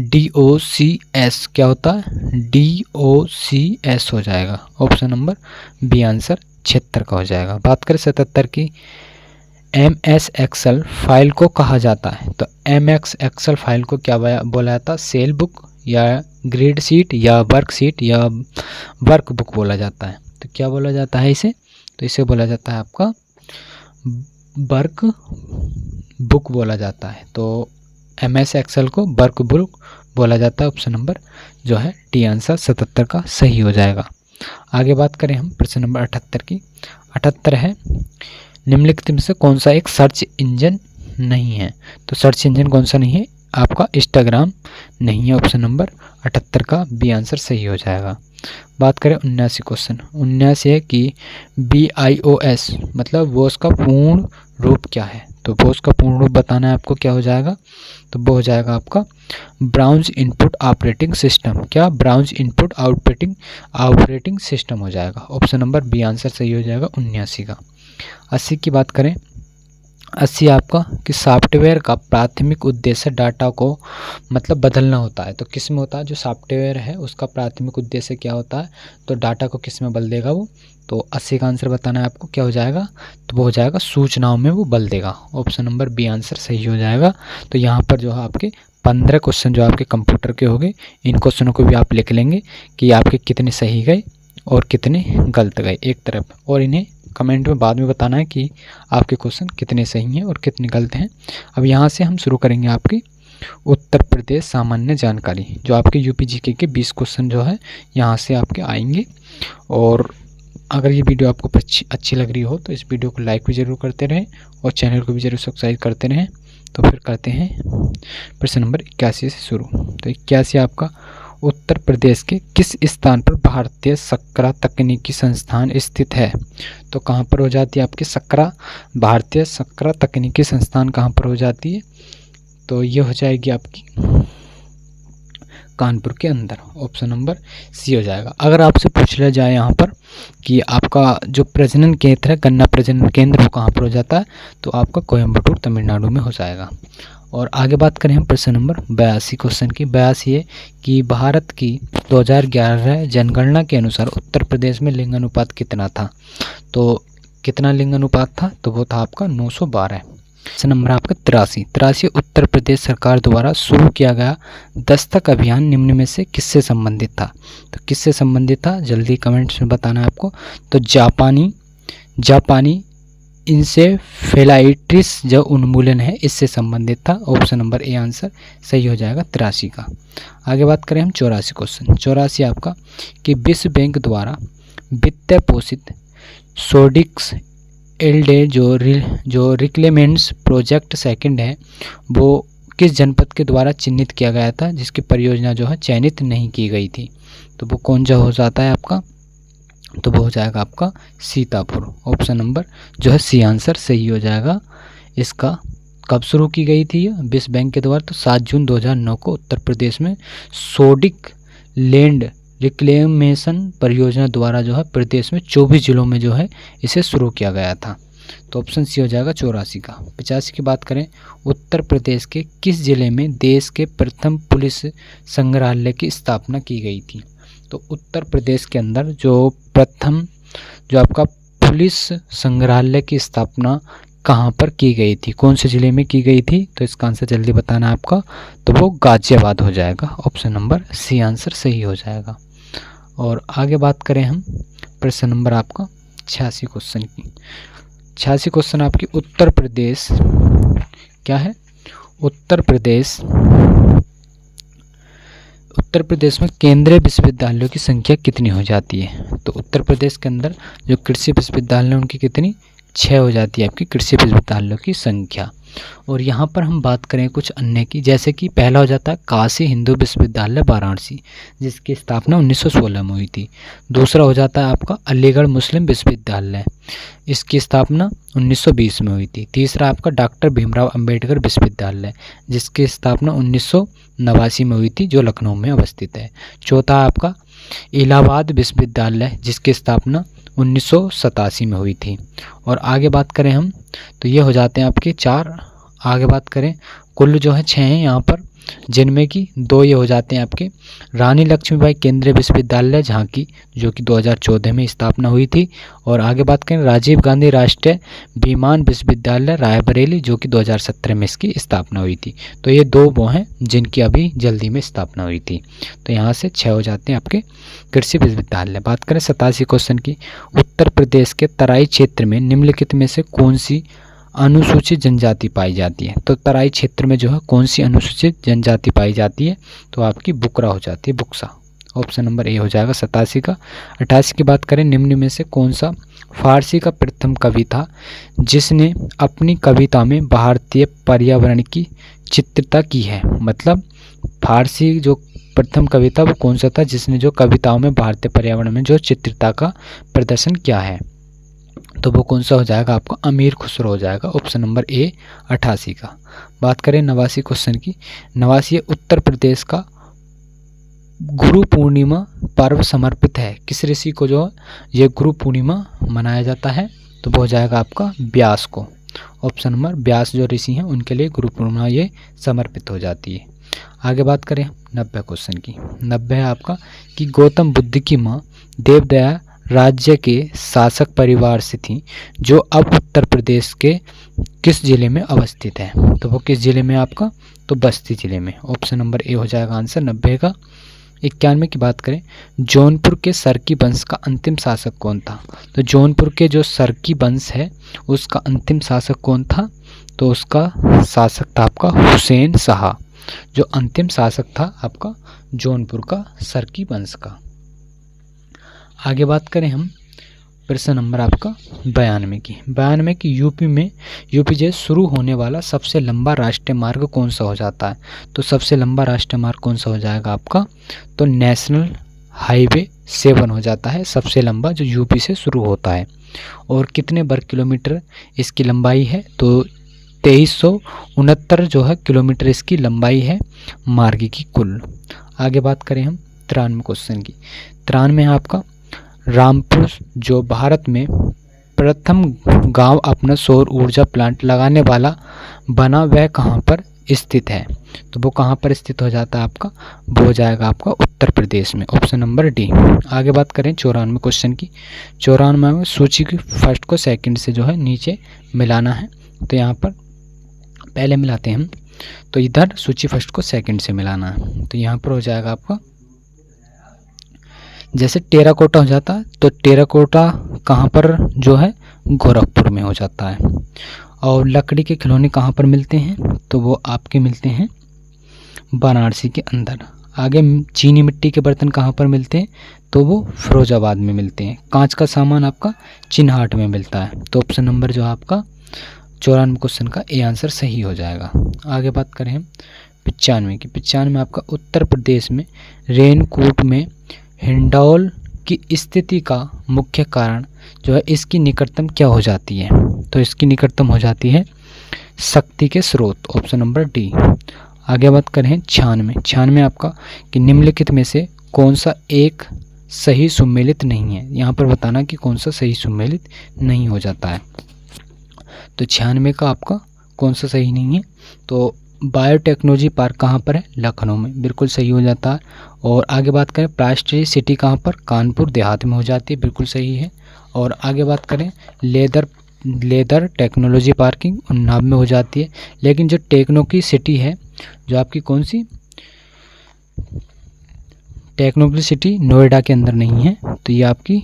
DOCS। क्या होता है? DOCS हो जाएगा। ऑप्शन नंबर बी आंसर 76 का हो जाएगा। बात करें 77 की, MS एक्सेल फाइल को कहा जाता है? तो MS एक्सेल फाइल को क्या बोला जाता है? सेल बुक या ग्रेड शीट या वर्क शीट या वर्क बुक बोला जाता है। तो क्या बोला जाता है इसे? तो इसे बोला जाता है आपका वर्क बुक बोला जाता है। तो MS एक्सेल को वर्क बुक बोला जाता है। ऑप्शन नंबर जो है डी आंसर 77 का सही हो जाएगा। आगे बात करें हम प्रश्न नंबर 78 की। 78 है निम्नलिखित में से कौन सा एक सर्च इंजन नहीं है? तो सर्च इंजन कौन सा नहीं है? आपका इंस्टाग्राम नहीं है। ऑप्शन नंबर 78 का बी आंसर सही हो जाएगा। बात करें 79 क्वेश्चन। 79 है कि BIOS मतलब बोस का पूर्ण रूप क्या है? तो बोस का पूर्ण रूप बताना है आपको। क्या हो जाएगा? तो वो हो जाएगा आपका ब्राउन्स इनपुट ऑपरेटिंग सिस्टम। क्या? ब्राउन्स इनपुट ऑपरेटिंग सिस्टम हो जाएगा। ऑप्शन नंबर बी आंसर सही हो जाएगा 79 का। 80 की बात करें। 80 आपका कि सॉफ्टवेयर का प्राथमिक उद्देश्य डाटा को मतलब बदलना होता है। तो किस में होता है? जो सॉफ्टवेयर है उसका प्राथमिक उद्देश्य क्या होता है? तो डाटा को किस में बदल देगा वो? तो 80 का आंसर बताना है आपको। क्या हो जाएगा? तो वो हो जाएगा सूचनाओं में वो बदल देगा। ऑप्शन नंबर बी आंसर सही हो जाएगा। तो यहाँ पर जो है आपके 15 क्वेश्चन जो आपके कंप्यूटर के हो गए, इन क्वेश्चनों को भी आप लिख लेंगे कि आपके कितने सही गए और कितने गलत गए एक तरफ, और इन्हें कमेंट में बाद में बताना है कि आपके क्वेश्चन कितने सही हैं और कितने गलत हैं। अब यहाँ से हम शुरू करेंगे आपकी उत्तर प्रदेश सामान्य जानकारी, जो आपके यूपी जीके के 20 क्वेश्चन जो है यहाँ से आपके आएंगे। और अगर ये वीडियो आपको अच्छी लग रही हो तो इस वीडियो को लाइक भी ज़रूर करते रहें और चैनल को भी ज़रूर सब्सक्राइब करते रहें। तो फिर करते हैं प्रश्न नंबर 81 से शुरू। तो 81 आपका उत्तर प्रदेश के किस स्थान पर भारतीय सक्रा तकनीकी संस्थान स्थित है? तो कहाँ पर हो जाती है आपकी सक्रा? भारतीय सक्रा तकनीकी संस्थान कहाँ पर हो जाती है? तो ये हो जाएगी आपकी कानपुर के अंदर। ऑप्शन नंबर सी हो जाएगा। अगर आपसे पूछ लिया जाए यहाँ पर कि आपका जो प्रजनन केंद्र है, गन्ना प्रजनन केंद्र, वो कहाँ पर हो जाता है? तो आपका कोयम्बटूर तमिलनाडु में हो जाएगा। और आगे बात करें हम प्रश्न नंबर 82 क्वेश्चन की। 82 है कि भारत की 2011 जनगणना के अनुसार उत्तर प्रदेश में लिंग अनुपात कितना था? तो कितना लिंग अनुपात था? तो वो था आपका 912। प्रश्न नंबर आपका 83 उत्तर प्रदेश सरकार द्वारा शुरू किया गया दस्तक अभियान निम्न में से किससे संबंधित था? तो किससे संबंधित था? जल्दी कमेंट्स में बताना है आपको। तो जापानी इंसेफेलाइटिस जो उन्मूलन है इससे संबंधित था। ऑप्शन नंबर ए आंसर सही हो जाएगा 83 का। आगे बात करें हम 84 क्वेश्चन। 84 आपका कि विश्व बैंक द्वारा वित्त पोषित सोडिक्स एल्डे जो रिक्लेमेंट्स प्रोजेक्ट सेकंड है वो किस जनपद के द्वारा चिन्हित किया गया था, जिसकी परियोजना जो है चयनित नहीं की गई थी? तो वो कौन सा हो जाता है आपका? तो वो हो जाएगा आपका सीतापुर। ऑप्शन नंबर जो है सी आंसर सही हो जाएगा। इसका कब शुरू की गई थी विश्व बैंक के द्वारा? तो 7 जून 2009 को उत्तर प्रदेश में सोडिक लैंड रिक्लेमेशन परियोजना द्वारा जो है प्रदेश में 24 जिलों में जो है इसे शुरू किया गया था। तो ऑप्शन सी हो जाएगा 84 का। 85 की बात करें। उत्तर प्रदेश के किस जिले में देश के प्रथम पुलिस संग्रहालय की स्थापना की गई थी? तो उत्तर प्रदेश के अंदर जो प्रथम जो आपका पुलिस संग्रहालय की स्थापना कहाँ पर की गई थी, कौन से ज़िले में की गई थी? तो इसका आंसर जल्दी बताना है आपका, तो वो गाजियाबाद हो जाएगा। ऑप्शन नंबर सी आंसर सही हो जाएगा। और आगे बात करें हम प्रश्न नंबर आपका 86 क्वेश्चन की। 86 क्वेश्चन आपकी उत्तर प्रदेश क्या है? उत्तर प्रदेश में केंद्रीय विश्वविद्यालयों की संख्या कितनी हो जाती है? तो उत्तर प्रदेश के अंदर जो कृषि विश्वविद्यालय हैं उनकी कितनी? 6 हो जाती है आपकी कृषि विश्वविद्यालयों की संख्या। और यहाँ पर हम बात करें कुछ अन्य की, जैसे कि पहला हो जाता है काशी हिंदू विश्वविद्यालय वाराणसी, जिसकी स्थापना 1916 में हुई थी। दूसरा हो जाता है आपका अलीगढ़ मुस्लिम विश्वविद्यालय, इसकी स्थापना 1920 में हुई थी। तीसरा आपका डॉक्टर भीमराव अंबेडकर विश्वविद्यालय, जिसकी स्थापना 1989 में हुई थी, जो लखनऊ में अवस्थित है। चौथा आपका इलाहाबाद विश्वविद्यालय, जिसकी स्थापना 1987 में हुई थी। और आगे बात करें हम, तो ये हो जाते हैं आपके 4। आगे बात करें, कुल जो है 6 हैं यहाँ पर, जिनमें कि 2 ये हो जाते हैं आपके रानी लक्ष्मीबाई केंद्रीय विश्वविद्यालय झांकी, जो कि 2014 में स्थापना हुई थी। और आगे बात करें राजीव गांधी राष्ट्रीय विमान विश्वविद्यालय रायबरेली, जो कि 2017 में इसकी स्थापना हुई थी। तो ये 2 वो हैं जिनकी अभी जल्दी में स्थापना हुई थी। तो यहाँ से 6 हो जाते हैं आपके कृषि विश्वविद्यालय। बात करें 87 क्वेश्चन की, उत्तर प्रदेश के तराई क्षेत्र में निम्नलिखित में से कौन सी अनुसूचित जनजाति पाई जाती है? तो तराई क्षेत्र में जो है कौन सी अनुसूचित जनजाति पाई जाती है? तो आपकी बुकरा हो जाती है, बुक्सा। ऑप्शन नंबर ए हो जाएगा 87 का। 88 की बात करें, निम्न में से कौन सा फारसी का प्रथम कवि था जिसने अपनी कविता में भारतीय पर्यावरण की चित्रता की है? मतलब फारसी जो प्रथम कवि था वो कौन सा था जिसने जो कविताओं में भारतीय पर्यावरण में जो चित्रता का प्रदर्शन किया है? तो वो कौन सा हो जाएगा आपका? अमीर खुसरो हो जाएगा। ऑप्शन नंबर ए 88 का। बात करें 89 क्वेश्चन की। 89 उत्तर प्रदेश का गुरु पूर्णिमा पर्व समर्पित है किस ऋषि को? जो ये गुरु पूर्णिमा मनाया जाता है तो वो हो जाएगा आपका व्यास को। ऑप्शन नंबर व्यास जो ऋषि हैं उनके लिए गुरु पूर्णिमा ये समर्पित हो जाती है। आगे बात करें 90 क्वेश्चन की। 90 है आपका कि गौतम बुद्ध की माँ देवदया राज्य के शासक परिवार से थी, जो अब उत्तर प्रदेश के किस जिले में अवस्थित है? तो वो किस जिले में आपका? तो बस्ती जिले में। ऑप्शन नंबर ए हो जाएगा आंसर 90 का। 91 की बात करें, जौनपुर के सरकी वंश का अंतिम शासक कौन था? तो जौनपुर के जो सरकी वंश है उसका अंतिम शासक कौन था? तो उसका शासक था आपका हुसैन शाह, जो अंतिम शासक था आपका जौनपुर का सरकी वंश का। आगे बात करें हम प्रश्न नंबर आपका 92 की। 92 की यूपी से शुरू होने वाला सबसे लंबा राष्ट्रीय मार्ग कौन सा हो जाता है? तो सबसे लंबा राष्ट्रीय मार्ग कौन सा हो जाएगा आपका? तो नेशनल हाईवे 7 हो जाता है सबसे लंबा, जो यूपी से शुरू होता है। और कितने वर्ग किलोमीटर इसकी लंबाई है? तो 2369 जो है किलोमीटर इसकी लंबाई है मार्ग की कुल। आगे बात करें हम 93 क्वेश्चन की। 93 है आपका रामपुर जो भारत में प्रथम गांव अपना सौर ऊर्जा प्लांट लगाने वाला बना, वह कहां पर स्थित है? तो वो कहां पर स्थित हो जाता है आपका? वो हो जाएगा आपका उत्तर प्रदेश में। Option number D. आगे बात करें 94 क्वेश्चन की। 94 में सूची की फर्स्ट को सेकंड से जो है नीचे मिलाना है, तो यहाँ पर पहले मिलाते हैं हम, तो इधर सूची फर्स्ट को सेकंड से मिलाना है। तो यहाँ पर हो जाएगा आपका जैसे टेराकोटा हो जाता है, तो टेराकोटा कहाँ पर जो है? गोरखपुर में हो जाता है। और लकड़ी के खिलौने कहाँ पर मिलते हैं? तो वो आपके मिलते हैं वाराणसी के अंदर। आगे चीनी मिट्टी के बर्तन कहाँ पर मिलते हैं? तो वो फिरोजाबाद में मिलते हैं। कांच का सामान आपका चिन्हाट में मिलता है। तो ऑप्शन नंबर जो आपका 94 क्वेश्चन का ए आंसर सही हो जाएगा। आगे बात करें हम 95 की। 95 में आपका उत्तर प्रदेश में रेनकूट में हिंडौल की स्थिति का मुख्य कारण जो है इसकी निकटतम क्या हो जाती है? तो इसकी निकटतम हो जाती है शक्ति के स्रोत। Option number D. आगे बात करें 96 आपका कि निम्नलिखित में से कौन सा एक सही सुमेलित नहीं है? यहाँ पर बताना कि कौन सा सही सुमेलित नहीं हो जाता है। तो 96 का आपका कौन सा सही नहीं है? तो बायोटेक्नोलॉजी पार्क कहाँ पर है? लखनऊ में, बिल्कुल सही हो जाता है। और आगे बात करें प्लास्टिक सिटी कहाँ पर? कानपुर देहात में हो जाती है, बिल्कुल सही है। और आगे बात करें leather leather technology parking Unnao में हो जाती है। लेकिन जो टेक्नो सिटी है, जो आपकी कौन सी टेक्नो सिटी नोएडा के अंदर नहीं है, तो ये आपकी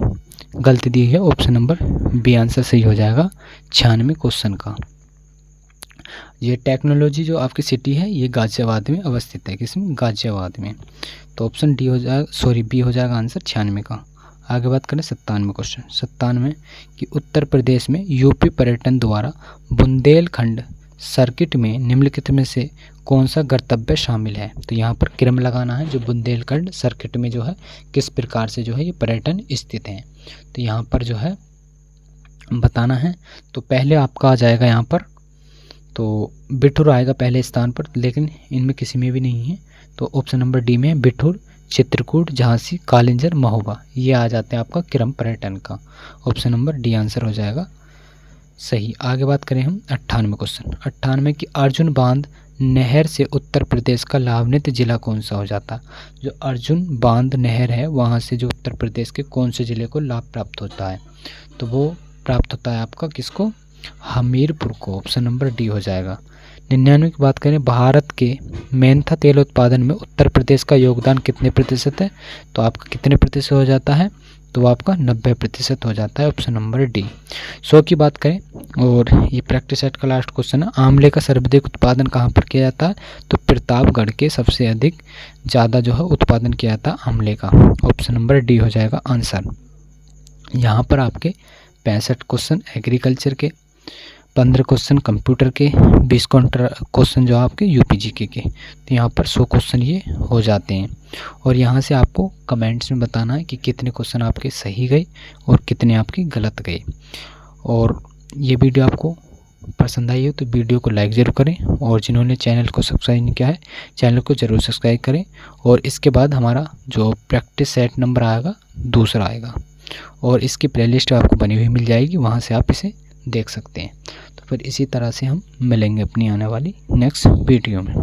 गलती दी है। ऑप्शन नंबर बी आंसर सही हो जाएगा 96 क्वेश्चन का। ये टेक्नोलॉजी जो आपकी सिटी है ये गाजियाबाद में अवस्थित है। किसमें? गाजियाबाद में। तो ऑप्शन डी हो जाएगा, सॉरी बी हो जाएगा आंसर 96 का। आगे बात करें 97 क्वेश्चन। 97 कि उत्तर प्रदेश में यूपी पर्यटन द्वारा बुंदेलखंड सर्किट में निम्नलिखित में से कौन सा गंतव्य शामिल है? तो यहाँ पर क्रम लगाना है, जो बुंदेलखंड सर्किट में जो है किस प्रकार से जो है ये पर्यटन स्थित हैं। तो यहाँ पर जो है बताना है। तो पहले आपका आ जाएगा यहाँ पर, तो बिठूर आएगा पहले स्थान पर, लेकिन इनमें किसी में भी नहीं है। तो ऑप्शन नंबर डी में बिठूर, चित्रकूट, झांसी, कालिंजर, महोबा, ये आ जाते हैं आपका क्रम पर्यटन का। ऑप्शन नंबर डी आंसर हो जाएगा सही। आगे बात करें हम 98 क्वेश्चन। 98 कि अर्जुन बांध नहर से उत्तर प्रदेश का लाभान्वित जिला कौन सा हो जाता? जो अर्जुन बांध नहर है वहाँ से जो उत्तर प्रदेश के कौन से जिले को लाभ प्राप्त होता है? तो वो प्राप्त होता है आपका किसको? हमीरपुर को। ऑप्शन नंबर डी हो जाएगा। 99 की बात करें, भारत के मेंथा तेल उत्पादन में उत्तर प्रदेश का योगदान कितने प्रतिशत है? तो आपका कितने प्रतिशत हो जाता है? तो आपका 90% हो जाता है। Option number D. 100 की बात करें, और ये प्रैक्टिस सेट का लास्ट क्वेश्चन है। आंवले का सर्वाधिक उत्पादन कहाँ पर किया जाता है? तो प्रतापगढ़ के सबसे अधिक ज़्यादा जो है उत्पादन किया जाता है आंवले का। ऑप्शन नंबर डी हो जाएगा आंसर। यहाँ पर आपके 65 क्वेश्चन एग्रीकल्चर के, 15 क्वेश्चन कंप्यूटर के, 20 क्वेश्चन जो आपके यूपीजीके के। तो यहाँ पर 100 क्वेश्चन ये हो जाते हैं। और यहाँ से आपको कमेंट्स में बताना है कि कितने क्वेश्चन आपके सही गए और कितने आपके गलत गए। और ये वीडियो आपको पसंद आई हो तो वीडियो को लाइक ज़रूर करें, और जिन्होंने चैनल को सब्सक्राइब नहीं किया है चैनल को ज़रूर सब्सक्राइब करें। और इसके बाद हमारा जो प्रैक्टिस सेट नंबर आएगा दूसरा आएगा, और इसकी प्लेलिस्ट आपको बनी हुई मिल जाएगी, वहाँ से आप इसे देख सकते हैं। तो फिर इसी तरह से हम मिलेंगे अपनी आने वाली नेक्स्ट वीडियो में।